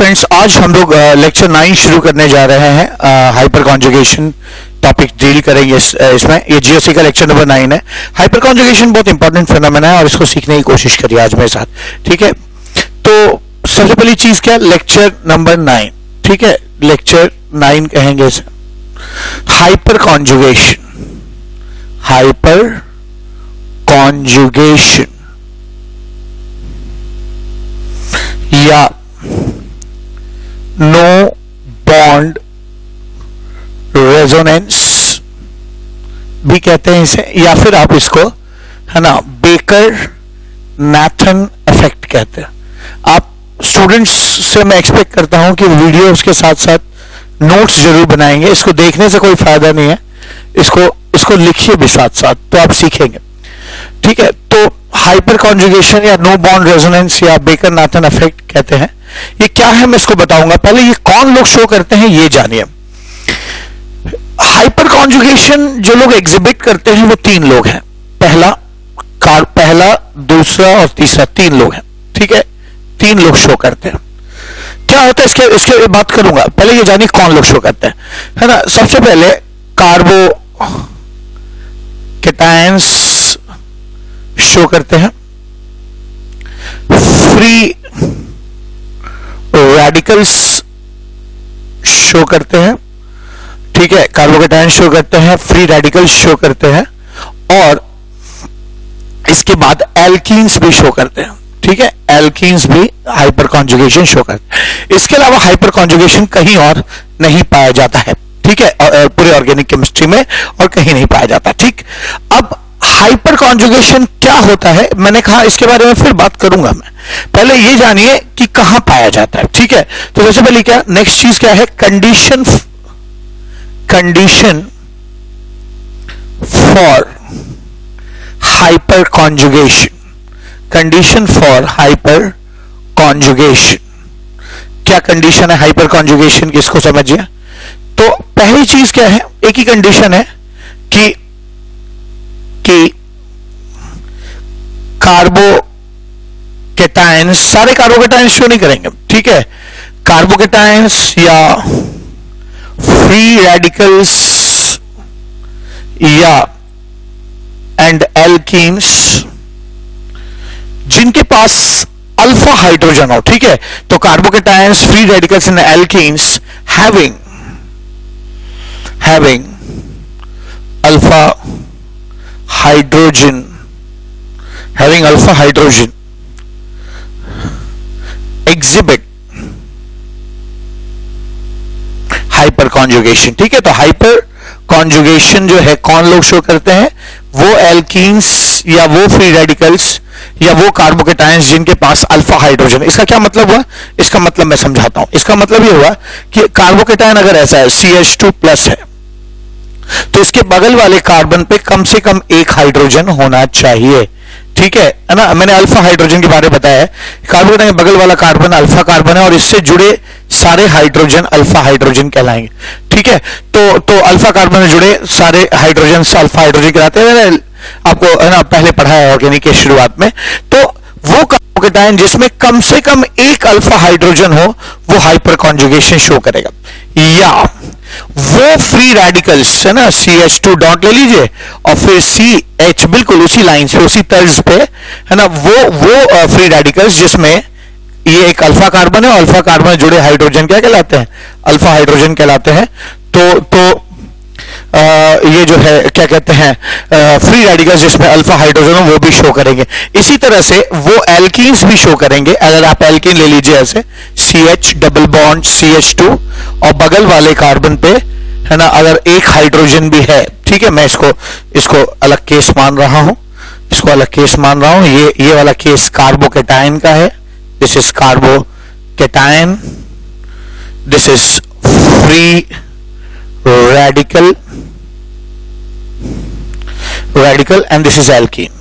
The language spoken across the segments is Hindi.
फ्रेंड्स, आज हम लोग लेक्चर 9 शुरू करने जा रहे हैं। हाइपर कॉन्जुगेशन टॉपिक डील करेंगे इसमें। ये जीओसी का लेक्चर नंबर 9 है। हाइपर कॉन्जुगेशन बहुत इंपॉर्टेंट फिनोमेना है और इसको सीखने की कोशिश करिए आज मेरे साथ, ठीक है। तो सबसे पहली चीज क्या, लेक्चर नंबर 9, ठीक है। लेक्चर 9 कहेंगे इसे हाइपर कॉन्जुगेशन। हाइपर कॉन्जुगेशन या नो बॉन्ड रेजोनेंस भी कहते हैं इसे, या फिर आप इसको, है ना, बेकर नाथन इफेक्ट कहते हैं। आप स्टूडेंट्स से मैं एक्सपेक्ट करता हूं कि वीडियोस के साथ साथ नोट्स जरूर बनाएंगे। इसको देखने से कोई फायदा नहीं है, इसको लिखिए भी साथ साथ, तो आप सीखेंगे, ठीक है। तो हाइपर कॉन्जुगेशन या नो बॉन्ड रेजोनेंस या बेकर नाथन इफेक्ट कहते हैं। ये क्या है मैं इसको बताऊंगा, पहले ये कौन लोग शो करते हैं ये जानिए। हाइपर कॉन्जुगेशन जो लोग एग्जिबिट करते हैं वो 3 लोग हैं। पहला, दूसरा और तीसरा, 3 लोग हैं, ठीक है। 3 लोग शो करते हैं। क्या होता है इसके बात करूंगा, पहले ये जानिए कौन लोग शो करते हैं, है ना। सबसे पहले कार्बो कैटायंस शो करते हैं, फ्री रेडिकल्स शो करते हैं, ठीक है। कार्बोकेटायन शो करते हैं, फ्री रेडिकल्स शो करते हैं, और इसके बाद एल्कीन्स भी शो करते हैं, ठीक है। एल्कीन्स भी हाइपर कॉन्जुगेशन शो करते हैं। इसके अलावा हाइपर कॉन्जुगेशन कहीं और नहीं पाया जाता है, ठीक है, पूरे ऑर्गेनिक केमिस्ट्री में और कहीं नहीं पाया जाता, ठीक। अब हाइपर कॉन्जुगेशन क्या होता है, मैंने कहा इसके बारे में फिर बात करूंगा मैं। पहले ये जानिए कि कहां पाया जाता है, ठीक है। तो सबसे पहले क्या, नेक्स्ट चीज क्या है, condition for hyper conjugation. Condition for hyper conjugation, क्या कंडीशन है हाइपर कॉन्जुगेशन की, इसको समझिए। तो पहली चीज क्या है, एक ही कंडीशन है कि कार्बोकेटायंस, सारे कार्बोकेटायंस शो नहीं करेंगे, ठीक है। कार्बोकेटायंस या फ्री रेडिकल्स या एंड एल्कीन्स जिनके पास अल्फा हाइड्रोजन हो, ठीक है। तो carbocations, free radicals and alkenes having alpha hydrogen, exhibit hyperconjugation, ठीक है। तो हाइपर कॉन्जुगेशन जो है कौन लोग शो करते हैं, वो एल्कीन्स या वो फ्री रेडिकल्स या वो कार्बोकेटायंस जिनके पास अल्फा हाइड्रोजन। इसका क्या मतलब हुआ, इसका मतलब मैं समझाता हूं। इसका मतलब ये हुआ कि कार्बोकेटायन अगर ऐसा है, CH2+ है, तो इसके बगल वाले कार्बन पे कम से कम एक हाइड्रोजन होना चाहिए, ठीक है ना। मैंने अल्फा हाइड्रोजन के बारे में बताया है। कार्बोकेटायन के बगल वाला कार्बन अल्फा कार्बन है और इससे जुड़े सारे हाइड्रोजन अल्फा हाइड्रोजन कहलाएंगे, ठीक है। तो अल्फा कार्बन में जुड़े सारे हाइड्रोजन अल्फा हाइड्रोजन कहलाते हैं। मैंने आपको, है ना, पहले पढ़ा है ऑर्गेनिक के शुरुआत में। तो वो कार्बोकेटायन जिसमें कम से कम एक अल्फा हाइड्रोजन हो वो हाइपर कॉन्जुगेशन शो करेगा। या वो फ्री रेडिकल्स, है ना, CH2 डॉट ले लीजिए और फिर CH, बिल्कुल उसी लाइन से, उसी तर्ज पे, है ना, वो फ्री रेडिकल्स जिसमें ये एक अल्फा कार्बन है, अल्फा कार्बन जुड़े हाइड्रोजन क्या कहलाते हैं, अल्फा हाइड्रोजन कहलाते हैं। तो ये जो है क्या कहते हैं, फ्री रेडिकल्स जिसमें अल्फा हाइड्रोजन हो वो भी शो करेंगे। इसी तरह से वो एल्कीन्स भी शो करेंगे। अगर आप एल्कीन ले लीजिए ऐसे, CH डबल बॉन्ड CH2 और बगल वाले कार्बन पे, है ना, अगर एक हाइड्रोजन भी है, ठीक है। मैं इसको अलग केस मान रहा हूं, ये वाला केस कार्बोकेटायन का है। This is carbocation, this is free radical and this is alkene,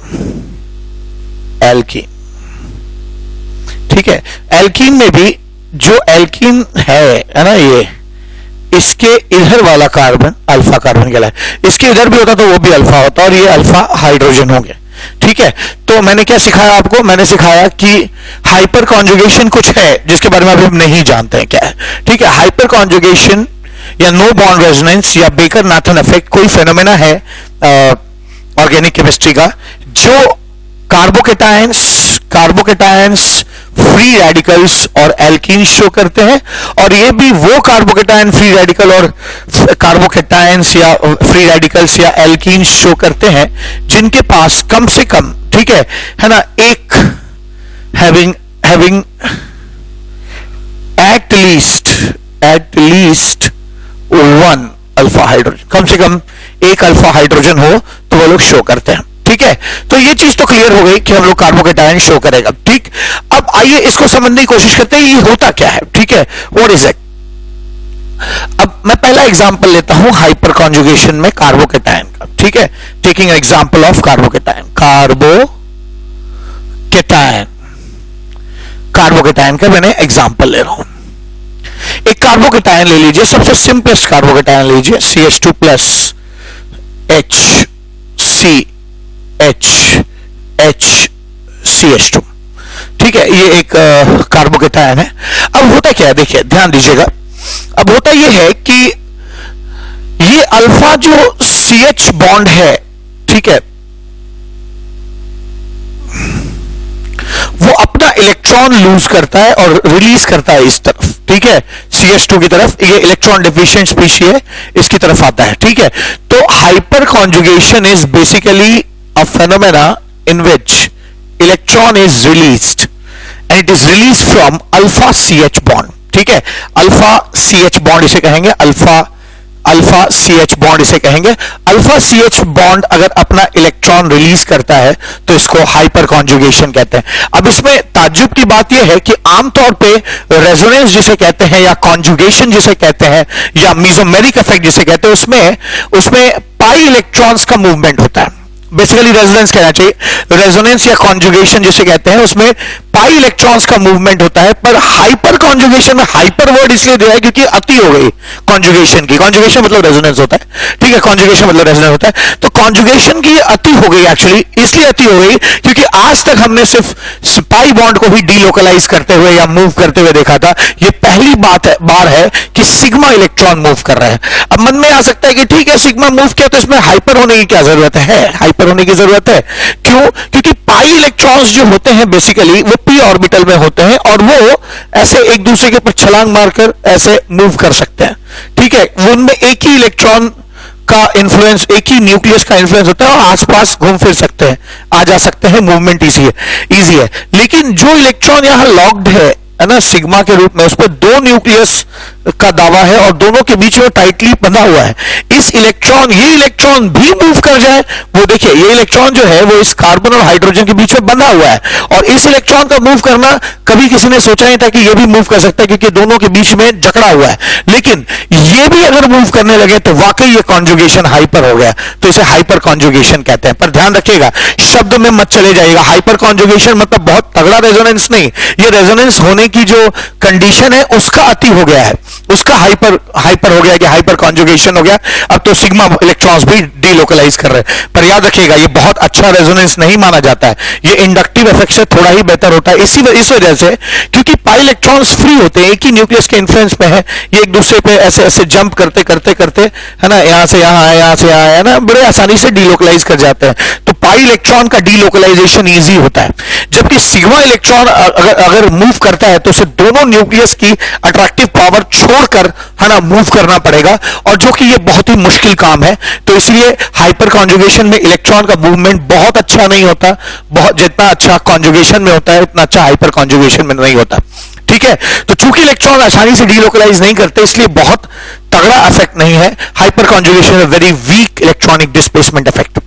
ठीक है। एल्कीन में भी जो एल्कीन है ना, ये इसके इधर वाला कार्बन अल्फा कार्बन कहलाए, इसके इधर भी होता तो वो भी अल्फा होता और ये अल्फा हाइड्रोजन होंगे। ठीक है, तो मैंने क्या सिखाया आपको, मैंने सिखाया कि हाइपर कॉन्जुगेशन कुछ है जिसके बारे में अभी हम नहीं जानते हैं क्या है। ठीक है, हाइपर कॉन्जुगेशन या नो बॉन्ड रेजोनेंस या बेकर-नाथन इफेक्ट कोई फेनोमेना है ऑर्गेनिक केमिस्ट्री का, जो कार्बोकेटायंस फ्री रेडिकल्स और एल्कीन शो करते हैं, और ये भी वो कार्बोकेटायन फ्री रेडिकल और कार्बोकेटायंस या फ्री रेडिकल्स या एल्कीन शो करते हैं जिनके पास कम से कम, ठीक है ना, एक having at least one alpha hydrogen, कम से कम एक अल्फा हाइड्रोजन हो तो वो लोग शो करते हैं। ठीक है, तो ये चीज तो क्लियर हो गई कि हम लोग कार्बोकेटायन शो करेगा। ठीक, अब आइए इसको समझने की कोशिश करते हैं ये होता क्या है। ठीक है, व्हाट इज इट। अब मैं पहला एग्जांपल लेता हूं हाइपर कॉन्जुगेशन में कार्बोकेटायन का। ठीक है, टेकिंग एग्जांपल ऑफ कार्बोकेटायन का मैंने एग्जांपल ले रहा हूं। एक कार्बोकेटायन ले लीजिए, सबसे सिंपलेस्ट कार्बोकेटायन लीजिए, CH2 प्लस HCH2। ठीक है, ये एक कार्बोकेटायन है। अब होता क्या है, देखिए ध्यान दीजिएगा, अब होता यह है कि ये अल्फा जो CH बॉन्ड है, ठीक है, वो अपना इलेक्ट्रॉन लूज करता है और रिलीज करता है इस तरफ। ठीक है, CH2 की तरफ, ये इलेक्ट्रॉन डिफिशिएंट स्पीशीज है, इसकी तरफ आता है। ठीक है, तो hyper conjugation is basically a phenomena in which electron is released and it is release from alpha CH bond. ठीक है, अल्फा CH बॉन्ड इसे कहेंगे, अल्फा CH बॉन्ड इसे कहेंगे। अल्फा CH बॉन्ड अगर अपना इलेक्ट्रॉन रिलीज करता है तो इसको हाइपर कॉन्जुगेशन कहते हैं। अब इसमें ताज्जुब की बात यह है कि आमतौर पे रेजोनेंस जिसे कहते हैं या कॉन्जुगेशन जिसे कहते हैं या मेसोमेरिक इफेक्ट जिसे कहते हैं, उसमें पाई इलेक्ट्रॉन्स का मूवमेंट होता है। बेसिकली रेजोनेंस कहना चाहिए, रेजोनेंस या कॉन्जुगेशन जिसे कहते हैं उसमें पाई इलेक्ट्रॉन्स का मूवमेंट होता है। पर हाइपर कॉन्जुगेशन में हाइपर वर्ड इसलिए दिया है क्योंकि अति हो गई कॉन्जुगेशन की। कॉन्जुगेशन मतलब रेजोनेंस होता है, ठीक है, कॉन्जुगेशन मतलब रेजोनेंस होता है। तो कॉन्जुगेशन की अति हो गई, एक्चुअली इसलिए अति हो गई क्योंकि आज तक हमने सिर्फ पाई बॉन्ड को ही डीलोकलाइज करते हुए या मूव करते हुए देखा था। ये पहली बार है कि सिग्मा इलेक्ट्रॉन मूव कर रहा है। अब मन में आ सकता है कि ठीक है, सिग्मा मूव किया तो इसमें हाइपर होने की क्या जरूरत है? हाइपर होने की जरूरत है, क्यों? क्योंकि पाई इलेक्ट्रॉन्स जो होते हैं बेसिकली वो पी ऑर्बिटल में होते हैं और वो ऐसे एक दूसरे के ऊपर छलांग मारकर ऐसे मूव कर सकते हैं। ठीक है, वो उनमें एक ही इलेक्ट्रॉन का इन्फ्लुएंस, एक ही न्यूक्लियस का इन्फ्लुएंस होता है और आसपास घूम फिर सकते हैं, आ जा सकते हैं, मूवमेंट इजी है। लेकिन जो इलेक्ट्रॉन यहां लॉक्ड है ना सिग्मा के रूप में, उस पर दो न्यूक्लियस का दावा है और दोनों के बीच में टाइटली बंधा हुआ है। ये इलेक्ट्रॉन भी मूव कर जाए, वो देखिए ये इलेक्ट्रॉन जो है वो इस कार्बन और हाइड्रोजन के बीच में बंधा हुआ है और इस इलेक्ट्रॉन का मूव करना कभी किसी ने सोचा नहीं था कि ये भी मूव कर सकता है क्योंकि दोनों के बीच में जकड़ा हुआ है। लेकिन ये भी अगर मूव करने लगे तो वाकई ये कॉन्जुगेशन हाइपर हो गया, तो इसे हाइपर कॉन्जुगेशन कहते हैं। पर ध्यान रखिएगा, शब्द में मत चले जाइएगा। हाइपर कॉन्जुगेशन मतलब बहुत तगड़ा रेजोनेंस नहीं, ये रेजोनेंस होने की जो कंडीशन है उसका अति हो गया है, उसका हाइपर हो गया कि हाइपर कॉन्जुगेशन हो गया। अब तो सिग्मा इलेक्ट्रॉन्स भी डीलोकलाइज कर रहे हैं। पर याद रखिएगा ये बहुत अच्छा रेजोनेंस नहीं माना जाता है, ये इंडक्टिव इफेक्ट से थोड़ा ही बेहतर होता है। इस वजह से क्योंकि पाई इलेक्ट्रॉन्स फ्री होते हैं, एक ही न्यूक्लियस के इन्फ्लुएंस पे है, ये एक दूसरे पे ऐसे ऐसे जंप करते है ना, यहां से यहां आया, यहां से यहां आया ना, बड़े आसानी से डीलोकलाइज कर जाते हैं। तो पाई इलेक्ट्रॉन का डीलोकलाइजेशन ईजी होता है, जबकि सिग्मा इलेक्ट्रॉन अगर मूव करता है तो उसे दोनों न्यूक्लियस की अट्रैक्टिव पावर छोड़कर है ना मूव करना पड़ेगा, और जो कि ये बहुत ही मुश्किल काम है। तो इसलिए हाइपर कॉन्जुगेशन में इलेक्ट्रॉन का मूवमेंट बहुत अच्छा नहीं होता, बहुत जितना अच्छा कॉन्जुगेशन में होता है उतना अच्छा हाइपर कॉन्जुगेशन में नहीं होता। ठीक है, तो चूंकि इलेक्ट्रॉन आसानी से डीलोकलाइज नहीं करते इसलिए बहुत तगड़ा इफेक्ट नहीं है। Hyper conjugation very weak electronic displacement effect.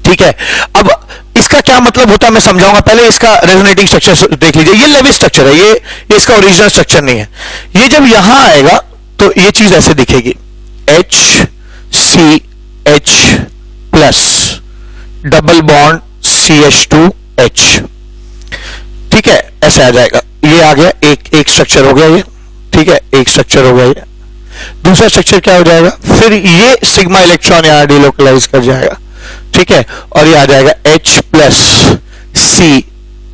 ठीक है, अब इसका क्या मतलब होता है मैं समझाऊंगा। पहले इसका रेजोनेटिंग स्ट्रक्चर देख लीजिए, ये लेविस स्ट्रक्चर है, ये इसका ओरिजिनल स्ट्रक्चर नहीं है। ये जब यहां आएगा तो ये चीज ऐसे दिखेगी, HCH plus double bond CH2H। ठीक है, ऐसे आ जाएगा, ये आ गया, एक स्ट्रक्चर हो गया ये। ठीक है, एक स्ट्रक्चर हो गया ये। दूसरा स्ट्रक्चर क्या हो जाएगा, फिर ये सिग्मा इलेक्ट्रॉन यहां डीलोकलाइज कर जाएगा। ठीक है, और ये आ जाएगा H plus C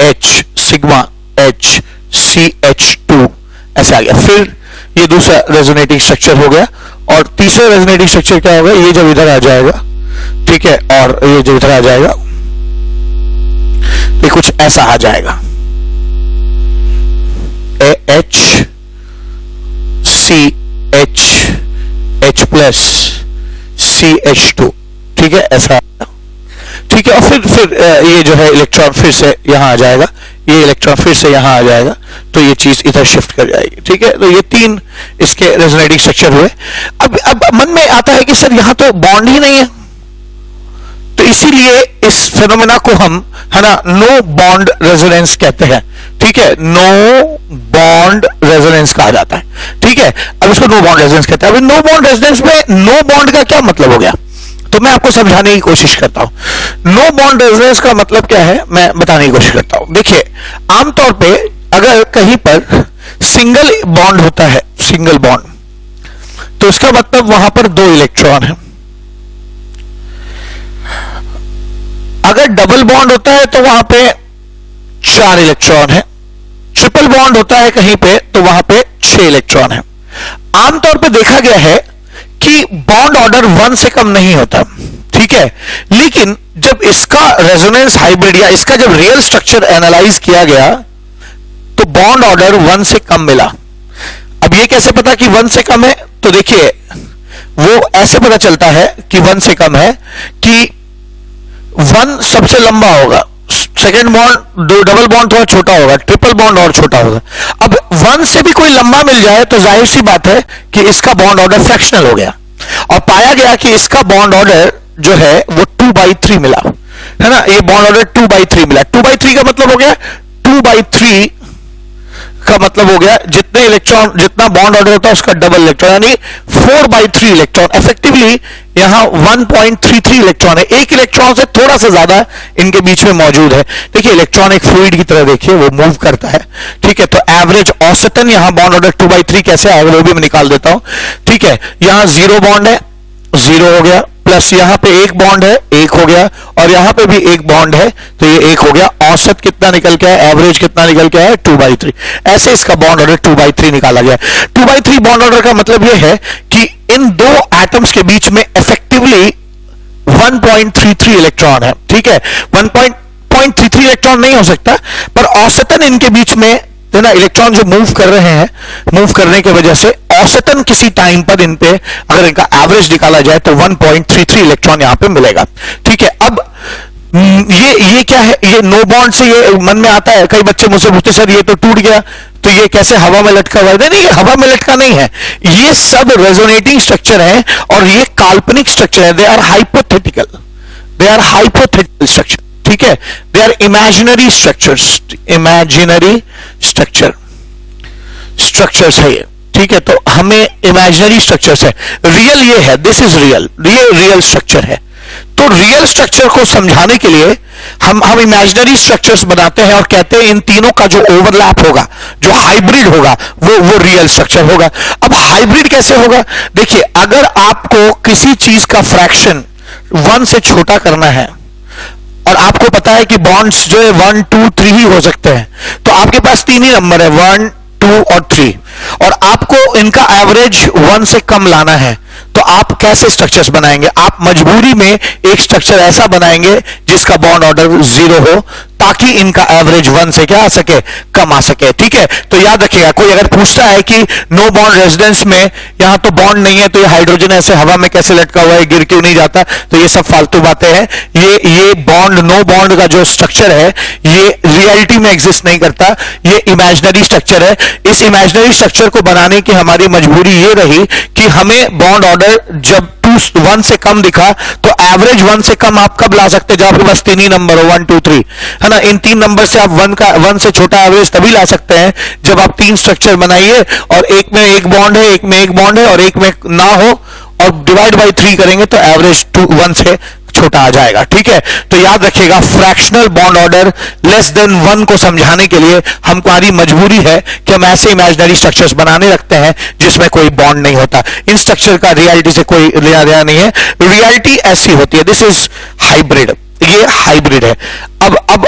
H sigma H C H two, ऐसा आ गया। फिर ये दूसरा रेजोनेटिंग स्ट्रक्चर हो गया, और तीसरा रेजोनेटिंग स्ट्रक्चर क्या होगा, ये जब इधर आ जाएगा, ठीक है, और ये जब इधर आ जाएगा, ये कुछ ऐसा आ जाएगा, H C H H plus C H two, ठीक है, ऐसा, ठीक है। और फिर ये जो है इलेक्ट्रॉन फिर से यहां आ जाएगा, ये इलेक्ट्रॉन फिर से यहां आ जाएगा, तो ये चीज इधर शिफ्ट कर जाएगी, ठीक है। तो ये तीन इसके रेजोनेटिंग स्ट्रक्चर हुए। अब मन में आता है कि सर यहां तो बॉन्ड ही नहीं है, तो इसीलिए इस फेनोमेना को हम, है ना, नो बॉन्ड रेजोनेंस कहते हैं, ठीक है, नो बॉन्ड रेजोनेंस कहा जाता है, ठीक है। अब इसको नो बॉन्ड रेजोनेंस कहते हैं। अब नो बॉन्ड रेजोनेंस में नो बॉन्ड का क्या मतलब हो गया, तो मैं आपको समझाने की कोशिश करता हूं। नो बॉन्ड रेजोनेंस का मतलब क्या है, मैं बताने की कोशिश करता हूं। देखिए, आमतौर पे अगर कहीं पर सिंगल बॉन्ड होता है, सिंगल बॉन्ड, तो इसका मतलब वहां पर 2 इलेक्ट्रॉन है। अगर डबल बॉन्ड होता है तो वहां पे 4 इलेक्ट्रॉन है। ट्रिपल बॉन्ड होता है कहीं पे तो वहां पे 6 इलेक्ट्रॉन है। आमतौर पे देखा गया है कि बॉन्ड ऑर्डर 1 से कम नहीं होता, ठीक है, लेकिन जब इसका रेजोनेंस हाइब्रिड या इसका जब रियल स्ट्रक्चर एनालाइज किया गया तो बॉन्ड ऑर्डर 1 से कम मिला। अब ये कैसे पता कि 1 से कम है, तो देखिए वो ऐसे पता चलता है कि 1 से कम है कि 1 सबसे लंबा होगा, सेकेंड बॉन्ड, दो डबल बॉन्ड थोड़ा छोटा होगा, ट्रिपल बॉन्ड और छोटा होगा। अब 1 से भी कोई लंबा मिल जाए तो जाहिर सी बात है कि इसका बॉन्ड ऑर्डर फ्रैक्शनल हो गया, और पाया गया कि इसका बॉन्ड ऑर्डर जो है वो 2/3 मिला, है ना, ये बॉन्ड ऑर्डर 2/3 मिला। 2/3 का मतलब हो गया, 2/3 का मतलब हो गया जितने इलेक्ट्रॉन, जितना बॉन्ड ऑर्डर होता है उसका डबल इलेक्ट्रॉन, यानी 4/3 इलेक्ट्रॉन। इफेक्टिवली यहां 1.33 इलेक्ट्रॉन है, एक इलेक्ट्रॉन से थोड़ा सा ज्यादा इनके बीच में मौजूद है। देखिए इलेक्ट्रॉन एक फ्लूइड की तरह, देखिए वो मूव करता है, ठीक है, तो एवरेज औसतन यहां बॉन्ड ऑर्डर 2/3 कैसे आएगा वो भी मैं निकाल देता हूं, ठीक है। यहां 0 बॉन्ड है, 0 हो गया, प्लस यहां पे 1 बॉन्ड है, 1 हो गया, और यहां पे भी 1 बॉन्ड है तो ये 1 हो गया। औसत कितना निकल के है, एवरेज कितना निकल के है, 2/3। ऐसे इसका बॉन्ड ऑर्डर 2/3 निकाला गया। 2/3 बॉन्ड ऑर्डर का मतलब यह है कि इन दो एटम्स के बीच में इफेक्टिवली 1.33 इलेक्ट्रॉन है, ठीक है। 1.33 इलेक्ट्रॉन नहीं हो सकता, पर औसतन इनके बीच में, है ना, इलेक्ट्रॉन जो मूव कर रहे हैं, मूव करने की वजह से औसतन किसी टाइम पर इन पे अगर इनका एवरेज निकाला जाए तो 1.33 इलेक्ट्रॉन यहां पे मिलेगा, ठीक है। अब ये क्या है, ये नो बॉन्ड से ये मन में आता है, कई बच्चे मुझसे पूछते सर ये तो टूट गया, तो ये कैसे हवा में लटका हुआ है? नहीं, ये हवा में लटका नहीं है, ये सब रेजोनेटिंग स्ट्रक्चर है, और ये काल्पनिक स्ट्रक्चर है, they are hypothetical, they are hypothetical structure, ठीक है, they are imaginary structures, imaginary structures है ये, ठीक है। तो हमें इमेजिनरी स्ट्रक्चर्स है, रियल ये है, दिस इज रियल, ये रियल स्ट्रक्चर है। तो रियल स्ट्रक्चर को समझाने के लिए हम इमेजिनरी स्ट्रक्चर्स बनाते हैं और कहते हैं इन तीनों का जो ओवरलैप होगा, जो हाइब्रिड होगा, वो रियल स्ट्रक्चर होगा। अब हाइब्रिड कैसे होगा? देखिए, अगर आपको किसी चीज का फ्रैक्शन 1 से छोटा करना है, और आपको पता है कि बॉन्ड्स जो है 1, 2, 3 ही हो सकते हैं, तो आपके पास 3 ही नंबर है, 1, 2 और 3, और आपको इनका एवरेज 1 से कम लाना है, तो आप कैसे स्ट्रक्चर्स बनाएंगे? आप मजबूरी में एक स्ट्रक्चर ऐसा बनाएंगे जिसका बॉन्ड ऑर्डर 0 हो, ताकि इनका एवरेज 1 से क्या आ सके, कम आ सके, ठीक है। तो याद रखिएगा, कोई अगर पूछता है कि नो बॉन्ड रेजिडेंस में यहां तो बॉन्ड नहीं है, तो ये हाइड्रोजन ऐसे हवा में कैसे लटका हुआ है, गिर क्यों नहीं जाता, तो ये सब फालतू बातें हैं। ये बॉन्ड, नो बॉन्ड का जो स्ट्रक्चर है, ये रियलिटी में एग्जिस्ट नहीं करता, ये इमेजिनरी स्ट्रक्चर है। इस इमेजिनरी स्ट्रक्चर को बनाने की हमारी मजबूरी ये रही कि हमें बॉन्ड ऑर्डर जब 1 से कम दिखा, तो एवरेज 1 से कम आप कब ला सकते, जब आपके पास 3 ही नंबर हो, 1, 2, 3, है ना। इन 3 नंबर से आप 1 से छोटा एवरेज तभी ला सकते हैं जब आप 3 स्ट्रक्चर बनाइए, और एक में 1 बॉन्ड है, एक में 1 बॉन्ड है, और एक में ना हो, और डिवाइड बाई 3 करेंगे तो एवरेज 1 से छोटा आ जाएगा। ठीक है, तो याद रखिएगा fractional bond order less than 1 को समझाने के लिए हमारी मजबूरी है कि हम ऐसे इमेजिनरी स्ट्रक्चर्स बनाने लगते हैं जिसमें कोई बॉन्ड नहीं होता। इन स्ट्रक्चर का रियलिटी से कोई लिया नहीं है, रियलिटी ऐसी होती है। दिस इज हाइब्रिड, ये हाइब्रिड है। अब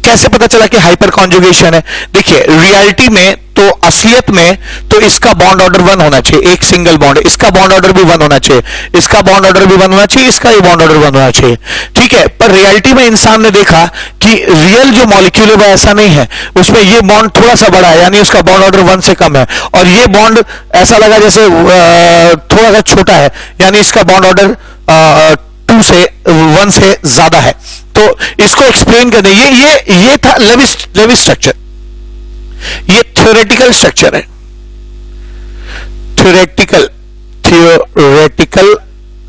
कैसे पता चला कि हाइपर कॉन्जुगेशन है? देखिए रियलिटी में तो असलियत में तो इसका बॉन्ड ऑर्डर 1 होना चाहिए, एक सिंगल बॉन्ड, इसका बॉन्ड ऑर्डर भी 1 होना चाहिए, इसका बॉन्ड ऑर्डर भी 1 होना चाहिए, इसका ही बॉन्ड ऑर्डर 1 होना चाहिए। ठीक है, पर रियलिटी में इंसान ने देखा कि रियल जो मॉलिक्यूल है वो ऐसा नहीं है, उसमें ये बॉन्ड थोड़ा सा बड़ा है, यानी उसका बॉन्ड ऑर्डर 1 से कम है, और ये बॉन्ड ऐसा लगा जैसे थोड़ा सा छोटा है, यानी इसका बॉन्ड ऑर्डर 2 से 1 से ज्यादा है। तो इसको एक्सप्लेन करने ये था लेविस स्ट्रक्चर। ये थ्योरेटिकल स्ट्रक्चर है, थ्योरेटिकल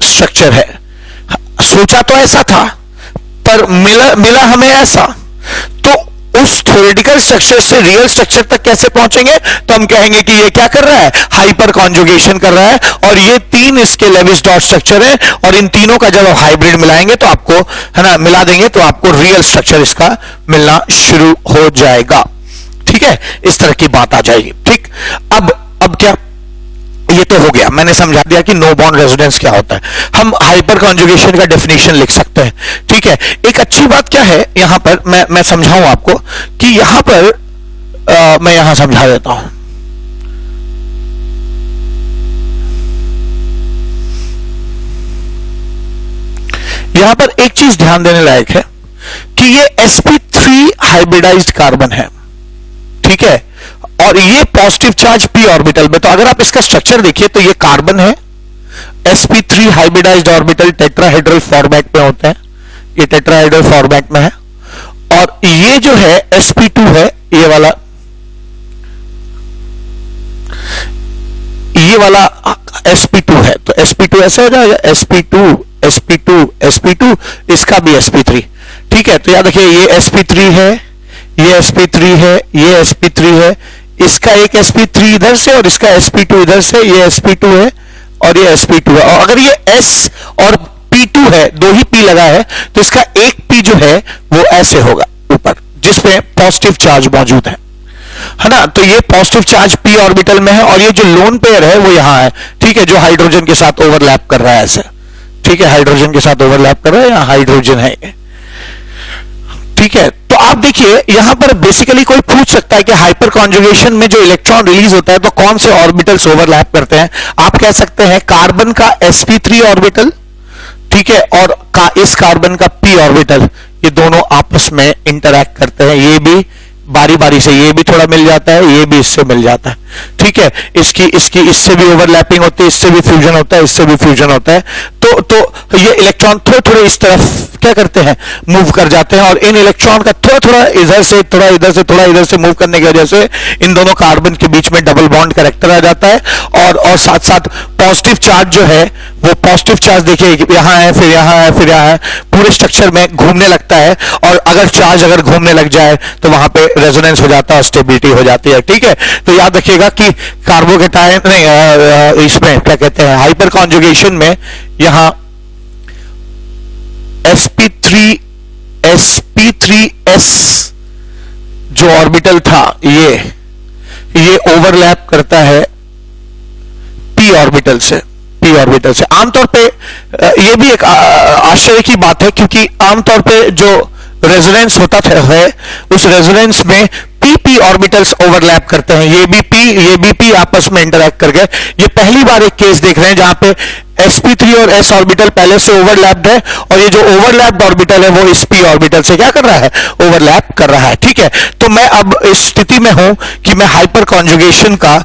स्ट्रक्चर है। सोचा तो ऐसा था पर मिला हमें ऐसा। तो उस थ्योरेटिकल स्ट्रक्चर से रियल स्ट्रक्चर तक कैसे पहुंचेंगे? तो हम कहेंगे कि ये क्या कर रहा है, हाइपर कॉन्जुगेशन कर रहा है, और ये 3 इसके लेविस डॉट स्ट्रक्चर है, और इन तीनों का जब आप हाइब्रिड मिलाएंगे तो आपको, है ना, मिला देंगे तो आपको रियल स्ट्रक्चर इसका मिलना शुरू हो जाएगा। ठीक है, इस तरह की बात आ जाएगी। ठीक, अब क्या, ये तो हो गया, मैंने समझा दिया कि नो बॉन्ड रेजोनेंस क्या होता है। हम हाइपर कॉन्जुगेशन का डेफिनेशन लिख सकते हैं। ठीक है, एक अच्छी बात क्या है यहां पर, मैं समझाऊं आपको कि यहां पर मैं यहां समझा देता हूं। यहां पर एक चीज ध्यान देने लायक है कि ये sp3 हाइब्रिडाइज्ड कार्बन है। ठीक है, और ये पॉजिटिव चार्ज p ऑर्बिटल में। तो अगर आप इसका स्ट्रक्चर देखिए तो ये कार्बन है, sp3 hybridised orbital tetrahedral format में होते हैं, ये टेट्राहेड्रल फॉर्मेट में है, और ये जो है sp2 है, ये वाला sp2 है। तो sp2 ऐसे हो जाएगा, sp2 sp2 sp2, इसका भी sp3। ठीक है, तो याद रखिए ये sp3 है, ये sp3 है, ये sp3 है, इसका एक sp3 इधर से और इसका sp2 इधर से, ये sp2 है और ये sp2 है। और अगर ये s और p2 है, 2 ही p लगा है, तो इसका एक p जो है वो ऐसे होगा ऊपर, जिसमें पॉजिटिव चार्ज मौजूद है ना। तो ये पॉजिटिव चार्ज p ऑर्बिटल में है, और ये जो लोन पेयर है वो यहां है। ठीक है, जो हाइड्रोजन के साथ ओवरलैप कर रहा है ऐसे। ठीक है, हाइड्रोजन के साथ ओवरलैप कर रहा है, यहां हाइड्रोजन है। ठीक है, तो आप देखिए यहां पर बेसिकली कोई पूछ सकता है कि हाइपर कॉन्जुगेशन में जो इलेक्ट्रॉन रिलीज होता है तो कौन से ऑर्बिटल्स ओवरलैप करते हैं? आप कह सकते हैं कार्बन का sp3 ऑर्बिटल, ठीक है, और इस कार्बन का p ऑर्बिटल, ये दोनों आपस में इंटरैक्ट करते हैं। ये भी बारी बारी से, ये भी थोड़ा मिल जाता है, ये भी इससे मिल जाता है। ठीक है, इसकी इससे भी ओवरलैपिंग होती है, इससे भी फ्यूजन होता है, इससे भी फ्यूजन होता है। तो ये इलेक्ट्रॉन थोड़े थोड़े इस तरफ क्या करते हैं, मूव कर जाते हैं, और इन इलेक्ट्रॉन का थोड़ा थोड़ा इधर से, थोड़ा इधर से, थोड़ा इधर से मूव करने की वजह से इन दोनों कार्बन के बीच में डबल बॉन्ड कैरेक्टर आ जाता है। और साथ साथ पॉजिटिव चार्ज जो है वो पॉजिटिव चार्ज देखिए यहां है, फिर यहां है, फिर यहां है, पूरे स्ट्रक्चर में घूमने लगता है, और अगर चार्ज अगर घूमने लग जाए तो वहां पे रेजोनेंस हो जाता है, स्टेबिलिटी हो जाती है। ठीक है, तो याद रखिएगा कि कार्बोकेटायन नहीं, इसमें क्या कहते हैं, हाइपर कॉन्जुगेशन में यहां sp3s जो ऑर्बिटल था ये ओवरलैप करता है p ऑर्बिटल से। आमतौर पे ये भी एक आश्चर्य की बात है, क्योंकि आमतौर पे जो रेजोनेंस होता है उस रेजोनेंस में p ऑर्बिटल्स ओवरलैप करते हैं। ये भी p आपस में इंटरैक्ट कर गए। ये पहली बार एक केस देख रहे हैं जहां पे sp3 और s ऑर्बिटल पहले से ओवरलैप्ड है, और ये जो ओवरलैप्ड ऑर्बिटल है वो इस p ऑर्बिटल से क्या कर रहा है, ओवरलैप कर रहा है। ठीक है, तो मैं अब इस स्थिति में हूं कि मैं हाइपर कॉन्जुगेशन का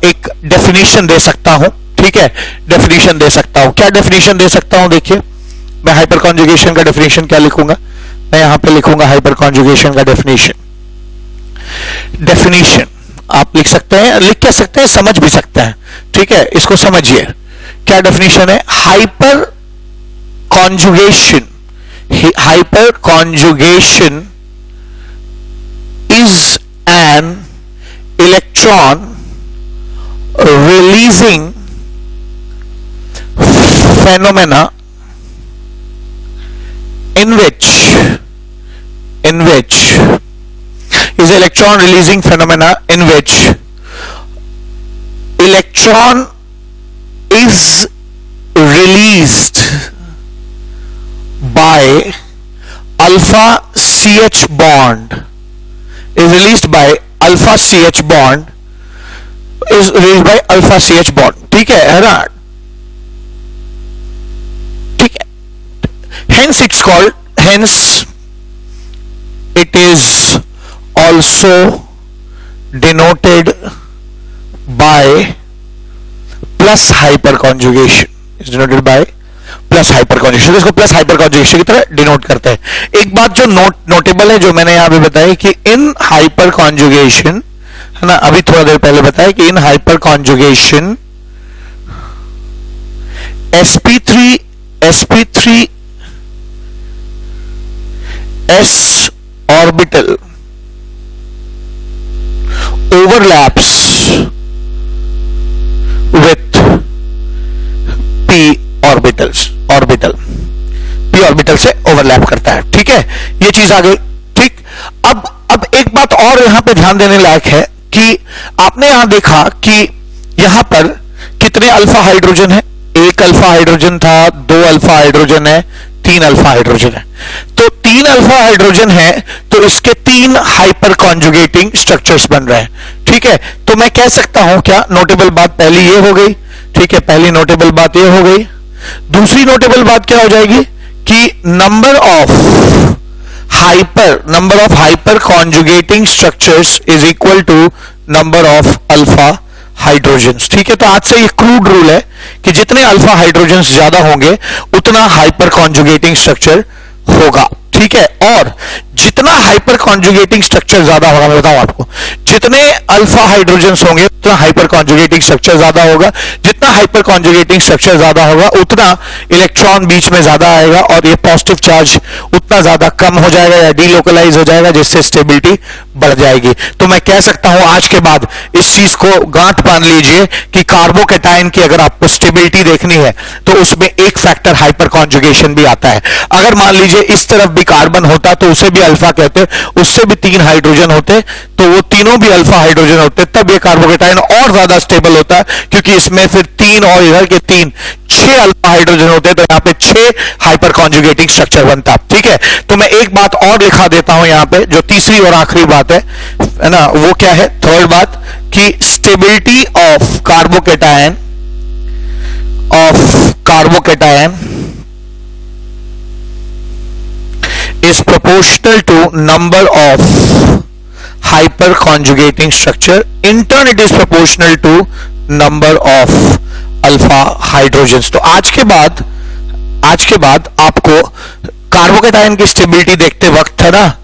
एक डेफिनेशन दे सकता हूं। ठीक है, डेफिनेशन दे सकता हूं। क्या डेफिनेशन दे सकता हूं? देखिए मैं हाइपर कॉन्जुगेशन का डेफिनेशन क्या लिखूंगा, मैं यहां पे लिखूंगा हाइपर कॉन्जुगेशन का डेफिनेशन आप लिख सकते हैं, लिख क्या सकते हैं, समझ भी सकते हैं। ठीक है, इसको समझिए क्या डेफिनेशन है। Hyper conjugation is an electron releasing phenomena in which is electron releasing phenomena in which electron is released by alpha CH bond, is released by alpha CH bond, is released by alpha CH bond. ठीक है ना? ठीक है. Hence it's called, hence it is also denoted by plus hyperconjugation, is denoted by plus hyper conjugation. इसको प्लस हाइपर कॉन्जुगेशन की तरह डिनोट करते हैं. एक बात जो नोटेबल है, जो मैंने यहां पे बताई कि इन हाइपर कॉन्जुगेशन, है ना, अभी थोड़ा देर पहले बताया कि in hyperconjugation sp3 s orbital overlaps with p orbital p orbital से ओवरलैप करता है. ठीक है, ये चीज आ गई. ठीक, अब एक बात और यहां पे ध्यान देने लायक है कि आपने यहां देखा कि यहां पर कितने अल्फा हाइड्रोजन है. एक अल्फा हाइड्रोजन था, दो अल्फा हाइड्रोजन है, तीन अल्फा हाइड्रोजन है. तो तीन अल्फा हाइड्रोजन है तो इसके तीन हाइपर कॉन्जुगेटिंग स्ट्रक्चर्स बन रहे हैं. ठीक है, तो मैं कह सकता हूं, क्या नोटेबल बात पहली ये हो गई. ठीक है, पहली नोटेबल बात ये हो गई. दूसरी नोटेबल बात क्या हो जाएगी कि number of hyper conjugating structures is equal to number of alpha hydrogens. ठीक है, तो आज से ये क्रूड रूल है कि जितने अल्फा हाइड्रोजन्स ज्यादा होंगे उतना हाइपर कॉन्जुगेटिंग स्ट्रक्चर होगा. ठीक है, और जितना हाइपर कॉन्जुगेटिंग स्ट्रक्चर ज्यादा होगा, मैं बताऊं आपको, जितने अल्फा हाइड्रोजन्स होंगे उतना हाइपर कॉन्जुगेटिंग स्ट्रक्चर ज्यादा होगा. जितना हाइपर कॉन्जुगेटिंग स्ट्रक्चर ज्यादा होगा उतना इलेक्ट्रॉन बीच में ज्यादा आएगा और ये पॉजिटिव चार्ज उतना ज्यादा कम हो जाएगा या डीलोकलाइज हो जाएगा, जिससे स्टेबिलिटी बढ़ जाएगी. तो मैं कह सकता हूं आज के बाद इस चीज को गांठ बांध लीजिए कि कार्बोकैटायन की अगर आपको स्टेबिलिटी देखनी है तो उसमें एक फैक्टर हाइपर कॉन्जुगेशन भी आता है. अगर मान लीजिए इस तरफ भी कार्बन होता तो उसे भी अल्फा कहते, उससे भी तीन हाइड्रोजन होते तो वो तीनों भी अल्फा हाइड्रोजन होते, तब ये कार्बोकैटायन और ज्यादा स्टेबल होता है, क्योंकि इसमें फिर तीन और इधर के तीन, 6 अल्फा हाइड्रोजन होते, तो यहां पे 6 हाइपर कॉन्जुगेटिंग स्ट्रक्चर बनता. ठीक है, तो मैं एक बात और लिखा देता हूं यहां पे, जो तीसरी और आखिरी बात है ना, वो क्या है, थर्ड बात, कि stability of carbocation is proportional to number of hyperconjugating structure. In turn, it is proportional to number of alpha hydrogens. तो आज के बाद आपको कार्बोकैटायन की स्टेबिलिटी देखते वक्त, है ना,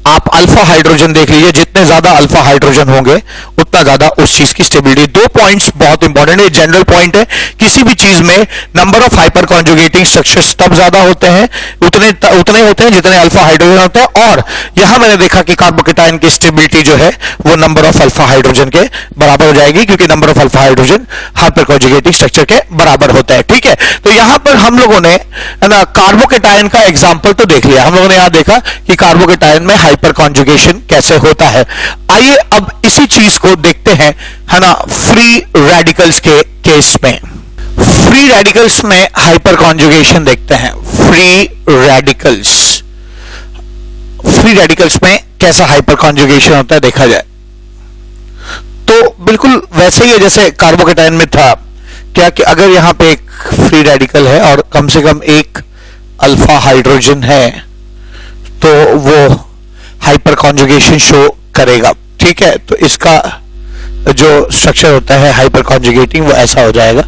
आप अल्फा हाइड्रोजन देख लीजिए. जितने ज्यादा अल्फा हाइड्रोजन होंगे उतना ज्यादा उस चीज की स्टेबिलिटी. दो पॉइंट्स बहुत इंपॉर्टेंट है, जनरल पॉइंट है. किसी भी चीज में number of hyper conjugating structures तब ज्यादा होते हैं, उतने होते हैं जितने अल्फा हाइड्रोजन होते हैं. और यहां मैंने देखा कि कार्बोकैटायन की स्टेबिलिटी जो है वो नंबर ऑफ अल्फा हाइड्रोजन के बराबर हो जाएगी, क्योंकि number of alpha hydrogen hyper conjugating structure के बराबर होता है. ठीक है, तो यहां पर हम लोगों ने, है ना, कार्बोकैटायन का एग्जाम्पल तो देख लिया. हम लोगों ने यहां देखा कि कार्बोकैटायन में हाइपर कॉन्जुगेशन कैसे होता है. आइए अब इसी चीज को देखते हैं, है ना, फ्री रेडिकल्स के केस में. फ्री रेडिकल्स में हाइपर कॉन्जुगेशन देखते हैं. फ्री रेडिकल्स में कैसा हाइपर कॉन्जुगेशन होता है देखा जाए तो बिल्कुल वैसे ही है जैसे कार्बोकैटायन में था. क्या कि अगर यहां पे एक फ्री रेडिकल है और कम से कम एक अल्फा हाइड्रोजन है तो वो हाइपर कॉन्जुगेशन शो करेगा. ठीक है, तो इसका जो स्ट्रक्चर होता है हाइपर कॉन्जुगेटिंग वो ऐसा हो जाएगा.